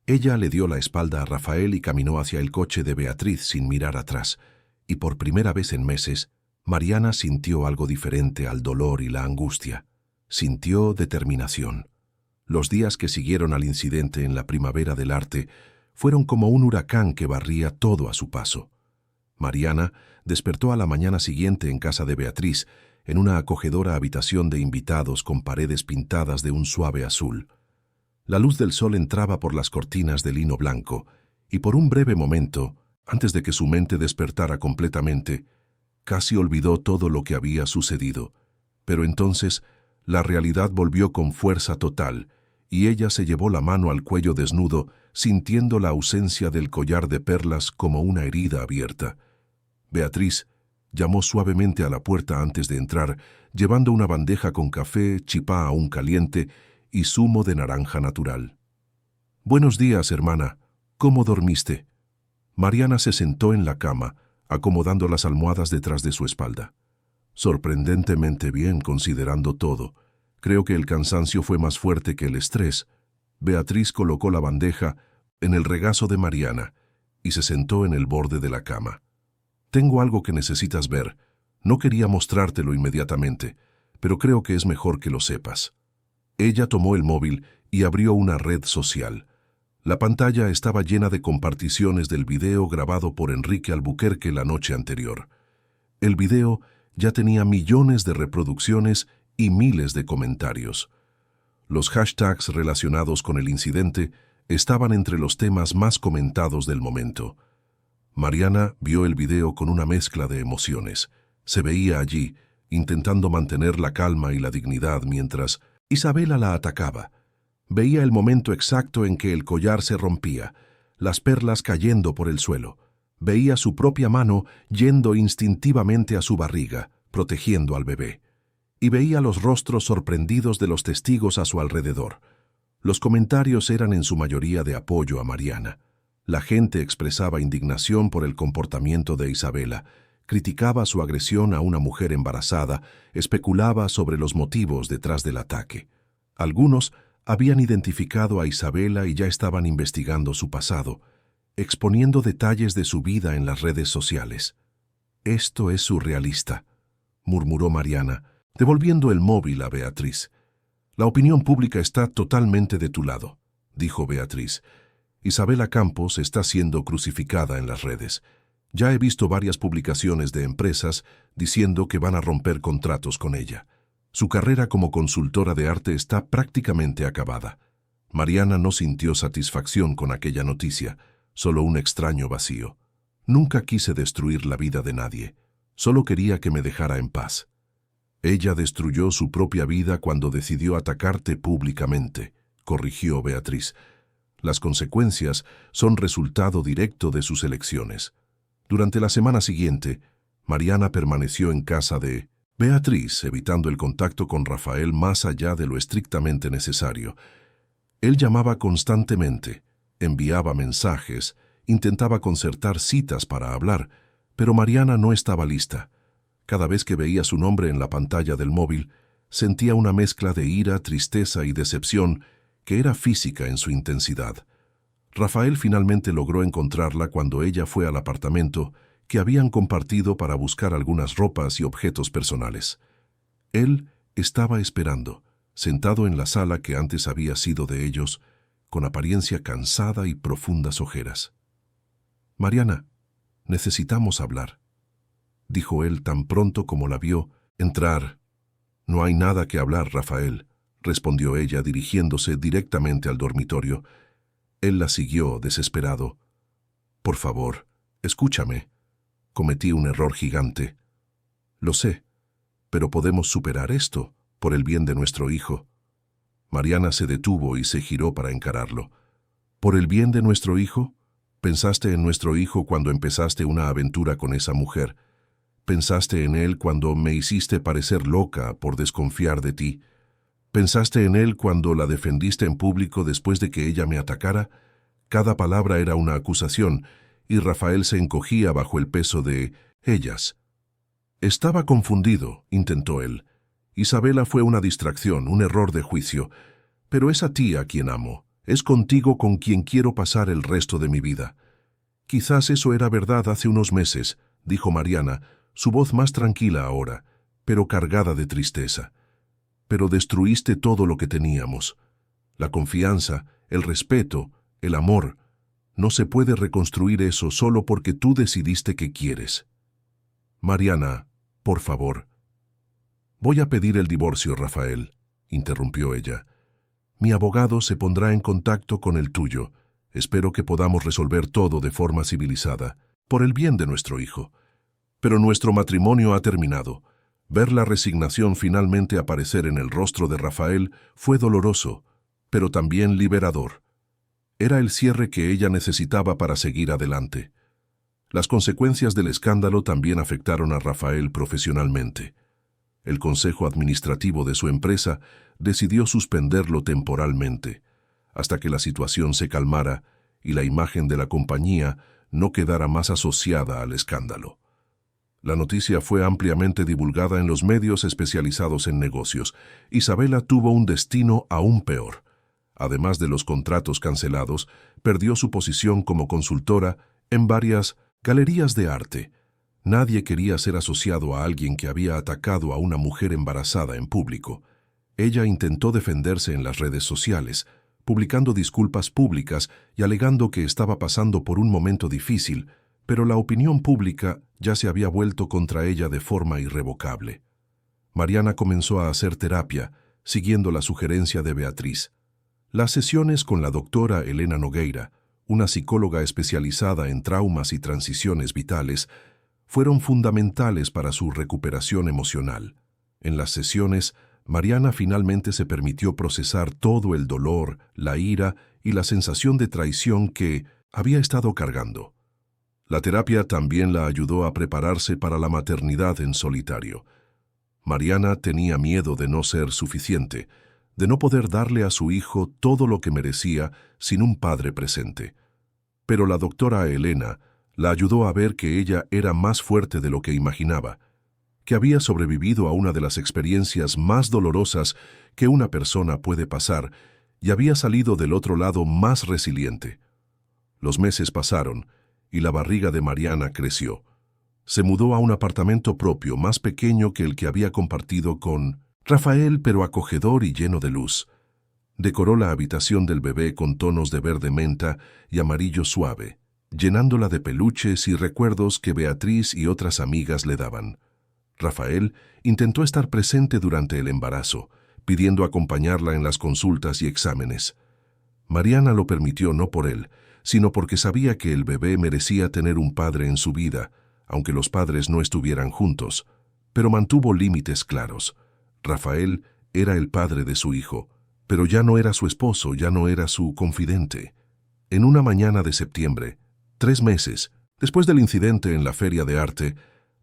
Ella le dio la espalda a Rafael y caminó hacia el coche de Beatriz sin mirar atrás, y por primera vez en meses, Mariana sintió algo diferente al dolor y la angustia. Sintió determinación. Los días que siguieron al incidente en la Primavera del Arte fueron como un huracán que barría todo a su paso. Mariana despertó a la mañana siguiente en casa de Beatriz, en una acogedora habitación de invitados con paredes pintadas de un suave azul. La luz del sol entraba por las cortinas de lino blanco, y por un breve momento, antes de que su mente despertara completamente, casi olvidó todo lo que había sucedido. Pero entonces, la realidad volvió con fuerza total, y ella se llevó la mano al cuello desnudo, sintiendo la ausencia del collar de perlas como una herida abierta. Beatriz llamó suavemente a la puerta antes de entrar, llevando una bandeja con café, chipá aún caliente y zumo de naranja natural. «Buenos días, hermana. ¿Cómo dormiste?» Mariana se sentó en la cama, acomodando las almohadas detrás de su espalda. «Sorprendentemente bien, considerando todo. Creo que el cansancio fue más fuerte que el estrés». Beatriz colocó la bandeja en el regazo de Mariana y se sentó en el borde de la cama. «Tengo algo que necesitas ver. No quería mostrártelo inmediatamente, pero creo que es mejor que lo sepas». Ella tomó el móvil y abrió una red social. La pantalla estaba llena de comparticiones del video grabado por Enrique Albuquerque la noche anterior. El video ya tenía millones de reproducciones y miles de comentarios. Los hashtags relacionados con el incidente estaban entre los temas más comentados del momento. Mariana vio el video con una mezcla de emociones. Se veía allí, intentando mantener la calma y la dignidad mientras Isabela la atacaba. Veía el momento exacto en que el collar se rompía, las perlas cayendo por el suelo. Veía su propia mano yendo instintivamente a su barriga, protegiendo al bebé. Y veía los rostros sorprendidos de los testigos a su alrededor. Los comentarios eran en su mayoría de apoyo a Mariana. La gente expresaba indignación por el comportamiento de Isabela, criticaba su agresión a una mujer embarazada, especulaba sobre los motivos detrás del ataque. Algunos habían identificado a Isabela y ya estaban investigando su pasado, exponiendo detalles de su vida en las redes sociales. «Esto es surrealista», murmuró Mariana, devolviendo el móvil a Beatriz. «La opinión pública está totalmente de tu lado», dijo Beatriz. «Isabela Campos está siendo crucificada en las redes. Ya he visto varias publicaciones de empresas diciendo que van a romper contratos con ella. Su carrera como consultora de arte está prácticamente acabada». Mariana no sintió satisfacción con aquella noticia, solo un extraño vacío. «Nunca quise destruir la vida de nadie. Solo quería que me dejara en paz». «Ella destruyó su propia vida cuando decidió atacarte públicamente», corrigió Beatriz. «Las consecuencias son resultado directo de sus elecciones». Durante la semana siguiente, Mariana permaneció en casa de Beatriz, evitando el contacto con Rafael más allá de lo estrictamente necesario. Él llamaba constantemente, enviaba mensajes, intentaba concertar citas para hablar, pero Mariana no estaba lista. Cada vez que veía su nombre en la pantalla del móvil, sentía una mezcla de ira, tristeza y decepción que era física en su intensidad. Rafael finalmente logró encontrarla cuando ella fue al apartamento que habían compartido para buscar algunas ropas y objetos personales. Él estaba esperando, sentado en la sala que antes había sido de ellos, con apariencia cansada y profundas ojeras. «Mariana, necesitamos hablar», dijo él tan pronto como la vio entrar. «No hay nada que hablar, Rafael», respondió ella dirigiéndose directamente al dormitorio. Él la siguió, desesperado. «Por favor, escúchame. Cometí un error gigante. Lo sé, pero podemos superar esto, por el bien de nuestro hijo». Mariana se detuvo y se giró para encararlo. «¿Por el bien de nuestro hijo? ¿Pensaste en nuestro hijo cuando empezaste una aventura con esa mujer? ¿Pensaste en él cuando me hiciste parecer loca por desconfiar de ti? ¿Pensaste en él cuando la defendiste en público después de que ella me atacara?» Cada palabra era una acusación, y Rafael se encogía bajo el peso de ellas. «Estaba confundido», intentó él. «Isabela fue una distracción, un error de juicio. Pero es a ti a quien amo. Es contigo con quien quiero pasar el resto de mi vida». «Quizás eso era verdad hace unos meses», dijo Mariana, su voz más tranquila ahora, pero cargada de tristeza. «Pero destruiste todo lo que teníamos. La confianza, el respeto, el amor. No se puede reconstruir eso solo porque tú decidiste que quieres». «Mariana, por favor». «Voy a pedir el divorcio, Rafael», interrumpió ella. «Mi abogado se pondrá en contacto con el tuyo. Espero que podamos resolver todo de forma civilizada, por el bien de nuestro hijo. Pero nuestro matrimonio ha terminado». Ver la resignación finalmente aparecer en el rostro de Rafael fue doloroso, pero también liberador. Era el cierre que ella necesitaba para seguir adelante. Las consecuencias del escándalo también afectaron a Rafael profesionalmente. El consejo administrativo de su empresa decidió suspenderlo temporalmente, hasta que la situación se calmara y la imagen de la compañía no quedara más asociada al escándalo. La noticia fue ampliamente divulgada en los medios especializados en negocios. Isabela tuvo un destino aún peor. Además de los contratos cancelados, perdió su posición como consultora en varias galerías de arte. Nadie quería ser asociado a alguien que había atacado a una mujer embarazada en público. Ella intentó defenderse en las redes sociales, publicando disculpas públicas y alegando que estaba pasando por un momento difícil, pero la opinión pública ya se había vuelto contra ella de forma irrevocable. Mariana comenzó a hacer terapia, siguiendo la sugerencia de Beatriz. Las sesiones con la doctora Elena Nogueira, una psicóloga especializada en traumas y transiciones vitales, fueron fundamentales para su recuperación emocional. En las sesiones, Mariana finalmente se permitió procesar todo el dolor, la ira y la sensación de traición que había estado cargando. La terapia también la ayudó a prepararse para la maternidad en solitario. Mariana tenía miedo de no ser suficiente, de no poder darle a su hijo todo lo que merecía sin un padre presente. Pero la doctora Elena la ayudó a ver que ella era más fuerte de lo que imaginaba, que había sobrevivido a una de las experiencias más dolorosas que una persona puede pasar y había salido del otro lado más resiliente. Los meses pasaron y la barriga de Mariana creció. Se mudó a un apartamento propio más pequeño que el que había compartido con Rafael, pero acogedor y lleno de luz. Decoró la habitación del bebé con tonos de verde menta y amarillo suave, llenándola de peluches y recuerdos que Beatriz y otras amigas le daban. Rafael intentó estar presente durante el embarazo, pidiendo acompañarla en las consultas y exámenes. Mariana lo permitió no por él, sino porque sabía que el bebé merecía tener un padre en su vida, aunque los padres no estuvieran juntos, pero mantuvo límites claros. Rafael era el padre de su hijo, pero ya no era su esposo, ya no era su confidente. En una mañana de septiembre, 3 meses después del incidente en la feria de arte,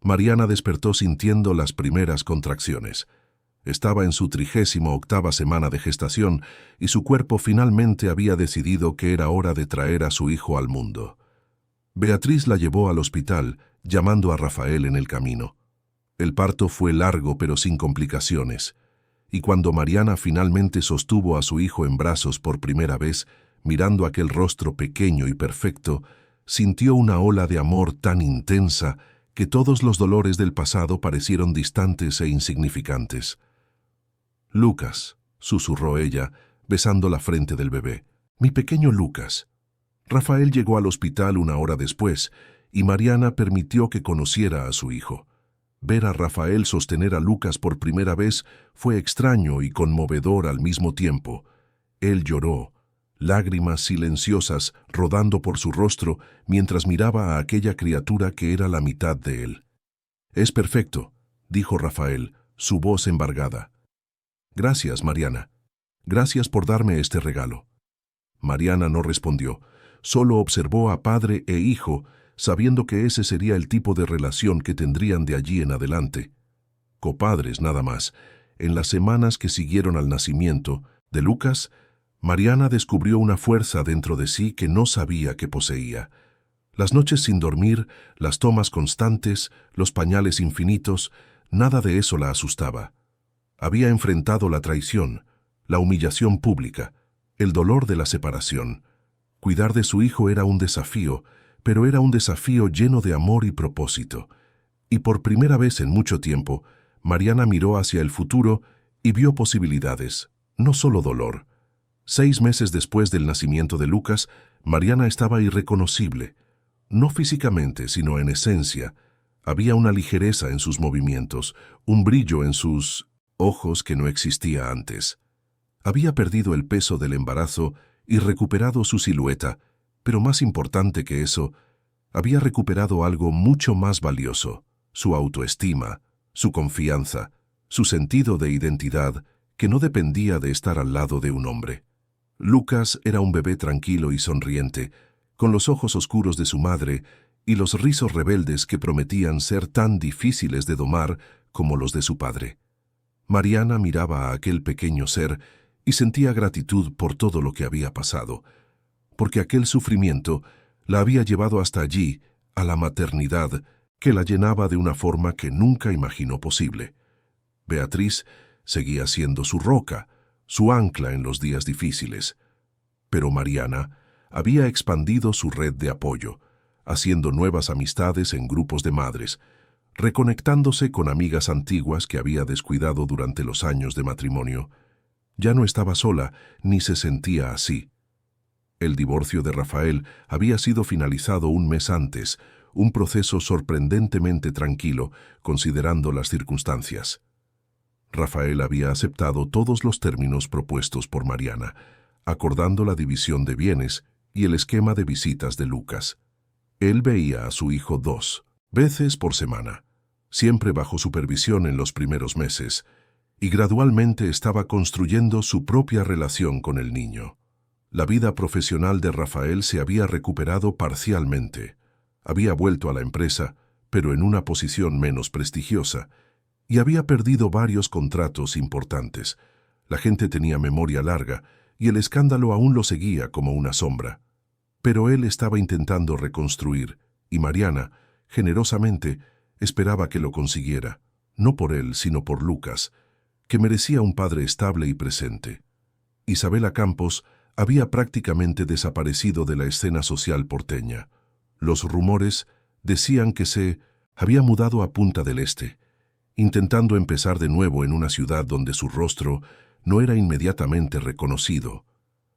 Mariana despertó sintiendo las primeras contracciones. Estaba en su 38ª semana de gestación y su cuerpo finalmente había decidido que era hora de traer a su hijo al mundo. Beatriz la llevó al hospital, llamando a Rafael en el camino. El parto fue largo pero sin complicaciones, y cuando Mariana finalmente sostuvo a su hijo en brazos por primera vez, mirando aquel rostro pequeño y perfecto, sintió una ola de amor tan intensa que todos los dolores del pasado parecieron distantes e insignificantes. «Lucas», susurró ella, besando la frente del bebé. «Mi pequeño Lucas». Rafael llegó al hospital 1 hora después, y Mariana permitió que conociera a su hijo. Ver a Rafael sostener a Lucas por primera vez fue extraño y conmovedor al mismo tiempo. Él lloró, lágrimas silenciosas rodando por su rostro mientras miraba a aquella criatura que era la mitad de él. «Es perfecto», dijo Rafael, su voz embargada. «Gracias, Mariana. Gracias por darme este regalo». Mariana no respondió, solo observó a padre e hijo, sabiendo que ese sería el tipo de relación que tendrían de allí en adelante. Copadres nada más. En las semanas que siguieron al nacimiento de Lucas, Mariana descubrió una fuerza dentro de sí que no sabía que poseía. Las noches sin dormir, las tomas constantes, los pañales infinitos, nada de eso la asustaba. Había enfrentado la traición, la humillación pública, el dolor de la separación. Cuidar de su hijo era un desafío, pero era un desafío lleno de amor y propósito. Y por primera vez en mucho tiempo, Mariana miró hacia el futuro y vio posibilidades, no solo dolor. 6 meses después del nacimiento de Lucas, Mariana estaba irreconocible. No físicamente, sino en esencia. Había una ligereza en sus movimientos, un brillo en sus ojos que no existía antes. Había perdido el peso del embarazo y recuperado su silueta, pero más importante que eso, había recuperado algo mucho más valioso, su autoestima, su confianza, su sentido de identidad, que no dependía de estar al lado de un hombre. Lucas era un bebé tranquilo y sonriente, con los ojos oscuros de su madre y los rizos rebeldes que prometían ser tan difíciles de domar como los de su padre. Mariana miraba a aquel pequeño ser y sentía gratitud por todo lo que había pasado, porque aquel sufrimiento la había llevado hasta allí, a la maternidad, que la llenaba de una forma que nunca imaginó posible. Beatriz seguía siendo su roca, su ancla en los días difíciles. Pero Mariana había expandido su red de apoyo, haciendo nuevas amistades en grupos de madres, reconectándose con amigas antiguas que había descuidado durante los años de matrimonio. Ya no estaba sola, ni se sentía así. El divorcio de Rafael había sido finalizado un mes antes, un proceso sorprendentemente tranquilo, considerando las circunstancias. Rafael había aceptado todos los términos propuestos por Mariana, acordando la división de bienes y el esquema de visitas de Lucas. Él veía a su hijo 2 veces por semana, siempre bajo supervisión en los primeros meses, y gradualmente estaba construyendo su propia relación con el niño. La vida profesional de Rafael se había recuperado parcialmente. Había vuelto a la empresa, pero en una posición menos prestigiosa, y había perdido varios contratos importantes. La gente tenía memoria larga, y el escándalo aún lo seguía como una sombra. Pero él estaba intentando reconstruir, y Mariana, generosamente, esperaba que lo consiguiera, no por él, sino por Lucas, que merecía un padre estable y presente. Isabela Campos había prácticamente desaparecido de la escena social porteña. Los rumores decían que se había mudado a Punta del Este, intentando empezar de nuevo en una ciudad donde su rostro no era inmediatamente reconocido.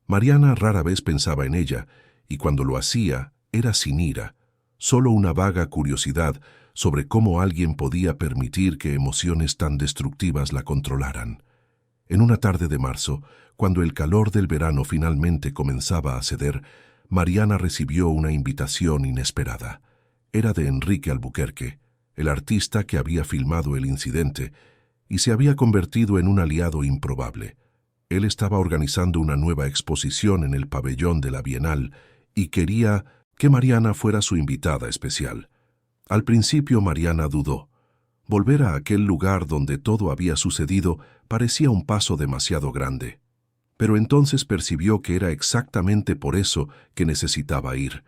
Mariana rara vez pensaba en ella, y cuando lo hacía era sin ira, solo una vaga curiosidad sobre cómo alguien podía permitir que emociones tan destructivas la controlaran. En una tarde de marzo, cuando el calor del verano finalmente comenzaba a ceder, Mariana recibió una invitación inesperada. Era de Enrique Albuquerque, el artista que había filmado el incidente, y se había convertido en un aliado improbable. Él estaba organizando una nueva exposición en el pabellón de la Bienal y quería que Mariana fuera su invitada especial. Al principio Mariana dudó. Volver a aquel lugar donde todo había sucedido parecía un paso demasiado grande. Pero entonces percibió que era exactamente por eso que necesitaba ir.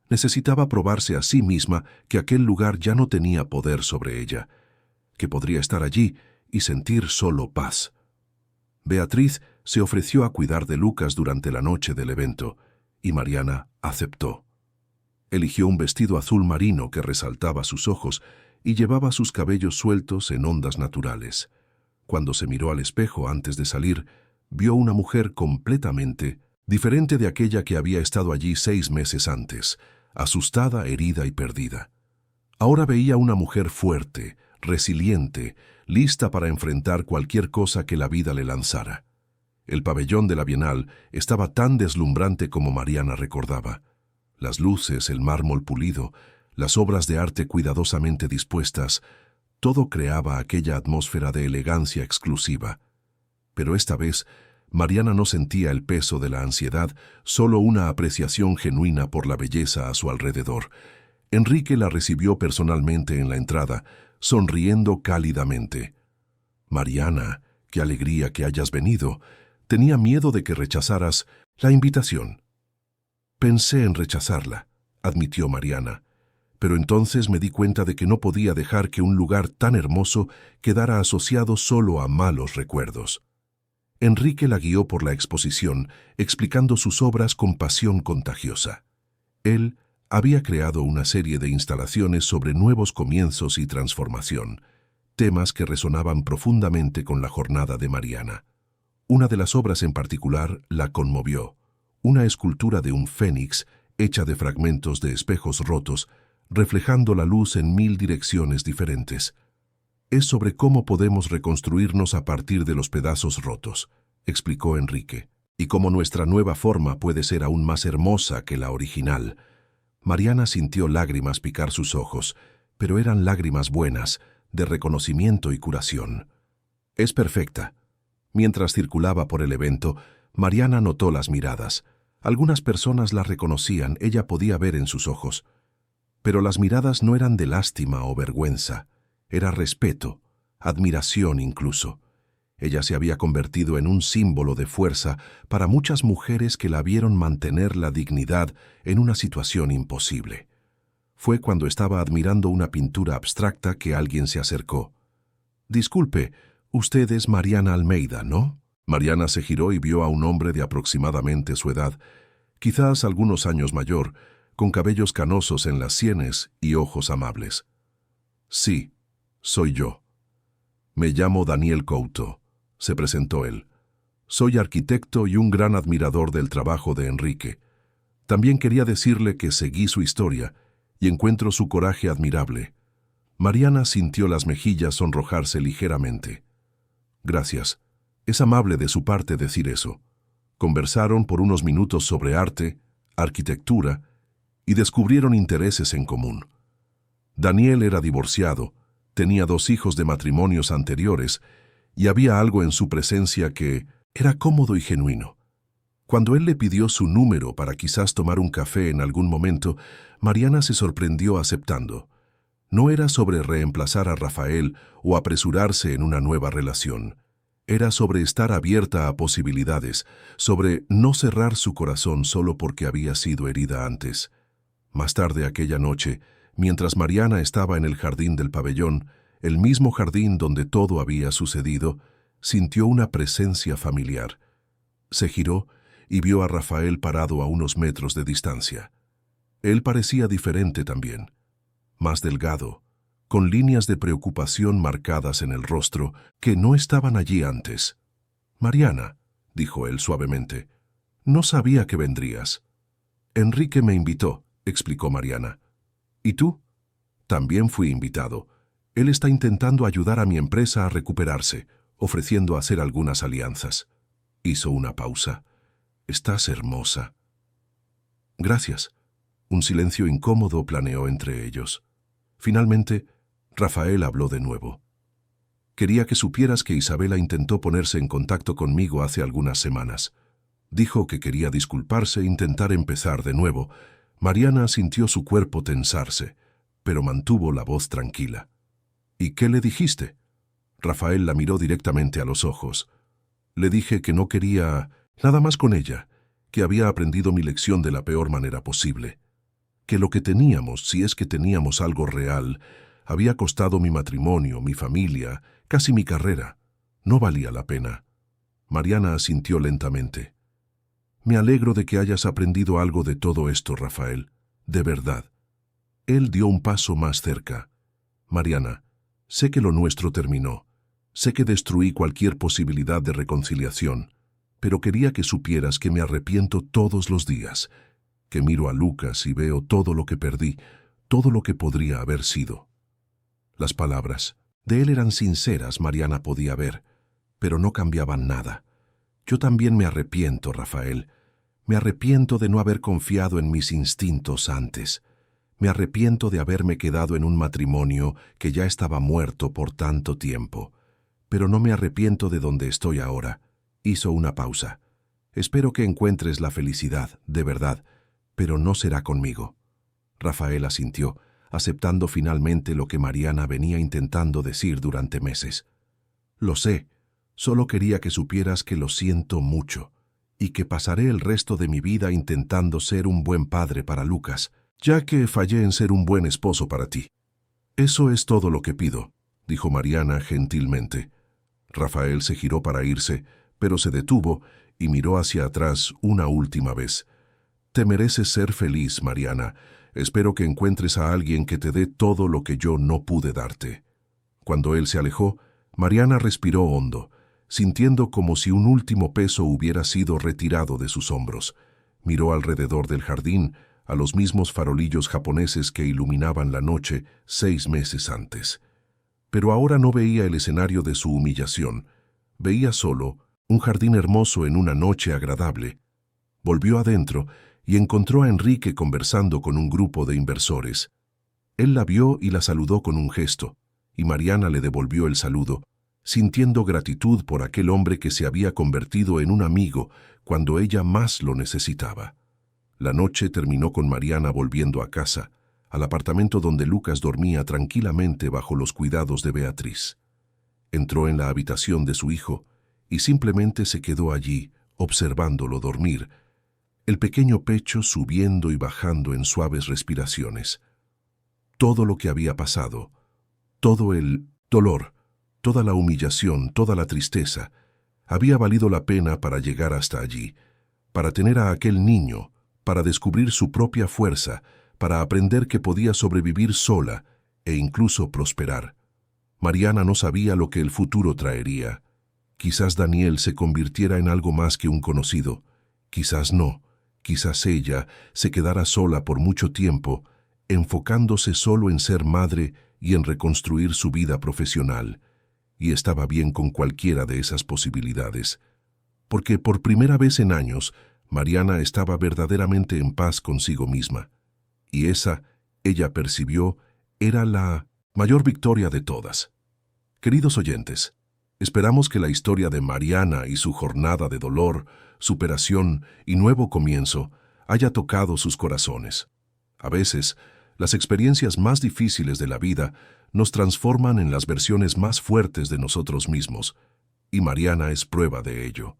Necesitaba probarse a sí misma que aquel lugar ya no tenía poder sobre ella, que podría estar allí y sentir solo paz. Beatriz se ofreció a cuidar de Lucas durante la noche del evento, y Mariana aceptó. Eligió un vestido azul marino que resaltaba sus ojos y llevaba sus cabellos sueltos en ondas naturales. Cuando se miró al espejo antes de salir, vio una mujer completamente diferente de aquella que había estado allí 6 meses antes, asustada, herida y perdida. Ahora veía una mujer fuerte, resiliente, lista para enfrentar cualquier cosa que la vida le lanzara. El pabellón de la Bienal estaba tan deslumbrante como Mariana recordaba. Las luces, el mármol pulido, las obras de arte cuidadosamente dispuestas, todo creaba aquella atmósfera de elegancia exclusiva. Pero esta vez, Mariana no sentía el peso de la ansiedad, solo una apreciación genuina por la belleza a su alrededor. Enrique la recibió personalmente en la entrada, sonriendo cálidamente. «Mariana, qué alegría que hayas venido. Tenía miedo de que rechazaras la invitación». «Pensé en rechazarla», admitió Mariana, «pero entonces me di cuenta de que no podía dejar que un lugar tan hermoso quedara asociado solo a malos recuerdos». Enrique la guió por la exposición, explicando sus obras con pasión contagiosa. Él había creado una serie de instalaciones sobre nuevos comienzos y transformación, temas que resonaban profundamente con la jornada de Mariana. Una de las obras en particular la conmovió, una escultura de un fénix hecha de fragmentos de espejos rotos, reflejando la luz en 1000 direcciones diferentes. «Es sobre cómo podemos reconstruirnos a partir de los pedazos rotos», explicó Enrique, «y cómo nuestra nueva forma puede ser aún más hermosa que la original». Mariana sintió lágrimas picar sus ojos, pero eran lágrimas buenas, de reconocimiento y curación. «Es perfecta». Mientras circulaba por el evento, Mariana notó las miradas. Algunas personas la reconocían, ella podía ver en sus ojos. Pero las miradas no eran de lástima o vergüenza. Era respeto, admiración incluso. Ella se había convertido en un símbolo de fuerza para muchas mujeres que la vieron mantener la dignidad en una situación imposible. Fue cuando estaba admirando una pintura abstracta que alguien se acercó. «Disculpe, usted es Mariana Almeida, ¿no?». Mariana se giró y vio a un hombre de aproximadamente su edad, quizás algunos años mayor, con cabellos canosos en las sienes y ojos amables. Sí, soy yo. Me llamo Daniel Couto, se presentó él. Soy arquitecto y un gran admirador del trabajo de Enrique. También quería decirle que seguí su historia y encuentro su coraje admirable. Mariana sintió las mejillas sonrojarse ligeramente. Gracias. Es amable de su parte decir eso. Conversaron por unos minutos sobre arte, arquitectura, y descubrieron intereses en común. Daniel era divorciado, tenía 2 hijos de matrimonios anteriores, y había algo en su presencia que era cómodo y genuino. Cuando él le pidió su número para quizás tomar un café en algún momento, Mariana se sorprendió aceptando. No era sobre reemplazar a Rafael o apresurarse en una nueva relación. Era sobre estar abierta a posibilidades, sobre no cerrar su corazón solo porque había sido herida antes. Más tarde aquella noche, mientras Mariana estaba en el jardín del pabellón, el mismo jardín donde todo había sucedido, sintió una presencia familiar. Se giró y vio a Rafael parado a unos metros de distancia. Él parecía diferente también, más delgado, con líneas de preocupación marcadas en el rostro que no estaban allí antes. «Mariana», dijo él suavemente, «no sabía que vendrías». «Enrique me invitó», explicó Mariana. «¿Y tú?» «También fui invitado. Él está intentando ayudar a mi empresa a recuperarse, ofreciendo hacer algunas alianzas». Hizo una pausa. «Estás hermosa». «Gracias». Un silencio incómodo planeó entre ellos. Finalmente, Rafael habló de nuevo. «Quería que supieras que Isabela intentó ponerse en contacto conmigo hace algunas semanas. Dijo que quería disculparse e intentar empezar de nuevo». Mariana sintió su cuerpo tensarse, pero mantuvo la voz tranquila. «¿Y qué le dijiste?» Rafael la miró directamente a los ojos. «Le dije que no quería nada más con ella, que había aprendido mi lección de la peor manera posible. Que lo que teníamos, si es que teníamos algo real, había costado mi matrimonio, mi familia, casi mi carrera. No valía la pena». Mariana asintió lentamente. «Me alegro de que hayas aprendido algo de todo esto, Rafael. De verdad». Él dio un paso más cerca. «Mariana, sé que lo nuestro terminó. Sé que destruí cualquier posibilidad de reconciliación, pero quería que supieras que me arrepiento todos los días, que miro a Lucas y veo todo lo que perdí, todo lo que podría haber sido». Las palabras de él eran sinceras, Mariana podía ver, pero no cambiaban nada. «Yo también me arrepiento, Rafael. Me arrepiento de no haber confiado en mis instintos antes. Me arrepiento de haberme quedado en un matrimonio que ya estaba muerto por tanto tiempo. Pero no me arrepiento de donde estoy ahora». Hizo una pausa. «Espero que encuentres la felicidad, de verdad, pero no será conmigo». Rafael asintió, aceptando finalmente lo que Mariana venía intentando decir durante meses. «Lo sé. Solo quería que supieras que lo siento mucho y que pasaré el resto de mi vida intentando ser un buen padre para Lucas, ya que fallé en ser un buen esposo para ti». «Eso es todo lo que pido», dijo Mariana gentilmente. Rafael se giró para irse, pero se detuvo y miró hacia atrás una última vez. «Te mereces ser feliz, Mariana. Espero que encuentres a alguien que te dé todo lo que yo no pude darte». Cuando él se alejó, Mariana respiró hondo, sintiendo como si un último peso hubiera sido retirado de sus hombros. Miró alrededor del jardín, a los mismos farolillos japoneses que iluminaban la noche 6 meses antes. Pero ahora no veía el escenario de su humillación. Veía solo un jardín hermoso en una noche agradable. Volvió adentro y encontró a Enrique conversando con un grupo de inversores. Él la vio y la saludó con un gesto, y Mariana le devolvió el saludo, sintiendo gratitud por aquel hombre que se había convertido en un amigo cuando ella más lo necesitaba. La noche terminó con Mariana volviendo a casa, al apartamento donde Lucas dormía tranquilamente bajo los cuidados de Beatriz. Entró en la habitación de su hijo y simplemente se quedó allí, observándolo dormir, el pequeño pecho subiendo y bajando en suaves respiraciones. Todo lo que había pasado, todo el dolor, toda la humillación, toda la tristeza, Había valido la pena para llegar hasta allí, para tener a aquel niño, para descubrir su propia fuerza, para aprender que podía sobrevivir sola e incluso prosperar. Mariana no sabía lo que el futuro traería. Quizás Daniel se convirtiera en algo más que un conocido, quizás no, quizás ella se quedara sola por mucho tiempo, enfocándose solo en ser madre y en reconstruir su vida profesional, y estaba bien con cualquiera de esas posibilidades, porque por primera vez en años, Mariana estaba verdaderamente en paz consigo misma, y esa, ella percibió, era la mayor victoria de todas. Queridos oyentes, esperamos que la historia de Mariana y su jornada de dolor, superación y nuevo comienzo haya tocado sus corazones. A veces, las experiencias más difíciles de la vida nos transforman en las versiones más fuertes de nosotros mismos, y Mariana es prueba de ello.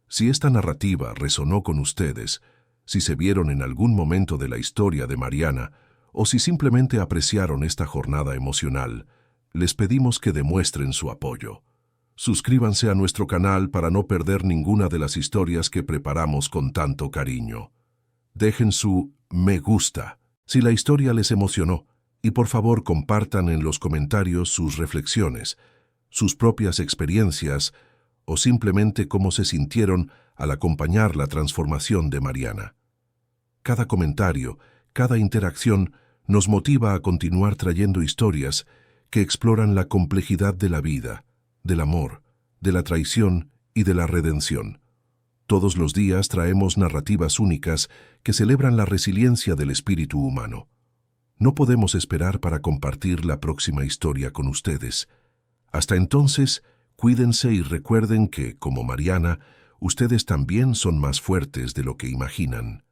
Si esta narrativa resonó con ustedes, si se vieron en algún momento de la historia de Mariana, o si simplemente apreciaron esta jornada emocional, les pedimos que demuestren su apoyo. Suscríbanse a nuestro canal para no perder ninguna de las historias que preparamos con tanto cariño. Dejen su me gusta si la historia les emocionó, y por favor compartan en los comentarios sus reflexiones, sus propias experiencias o simplemente cómo se sintieron al acompañar la transformación de Mariana. Cada comentario, cada interacción nos motiva a continuar trayendo historias que exploran la complejidad de la vida, del amor, de la traición y de la redención. Todos los días traemos narrativas únicas que celebran la resiliencia del espíritu humano. No podemos esperar para compartir la próxima historia con ustedes. Hasta entonces, cuídense y recuerden que, como Mariana, ustedes también son más fuertes de lo que imaginan.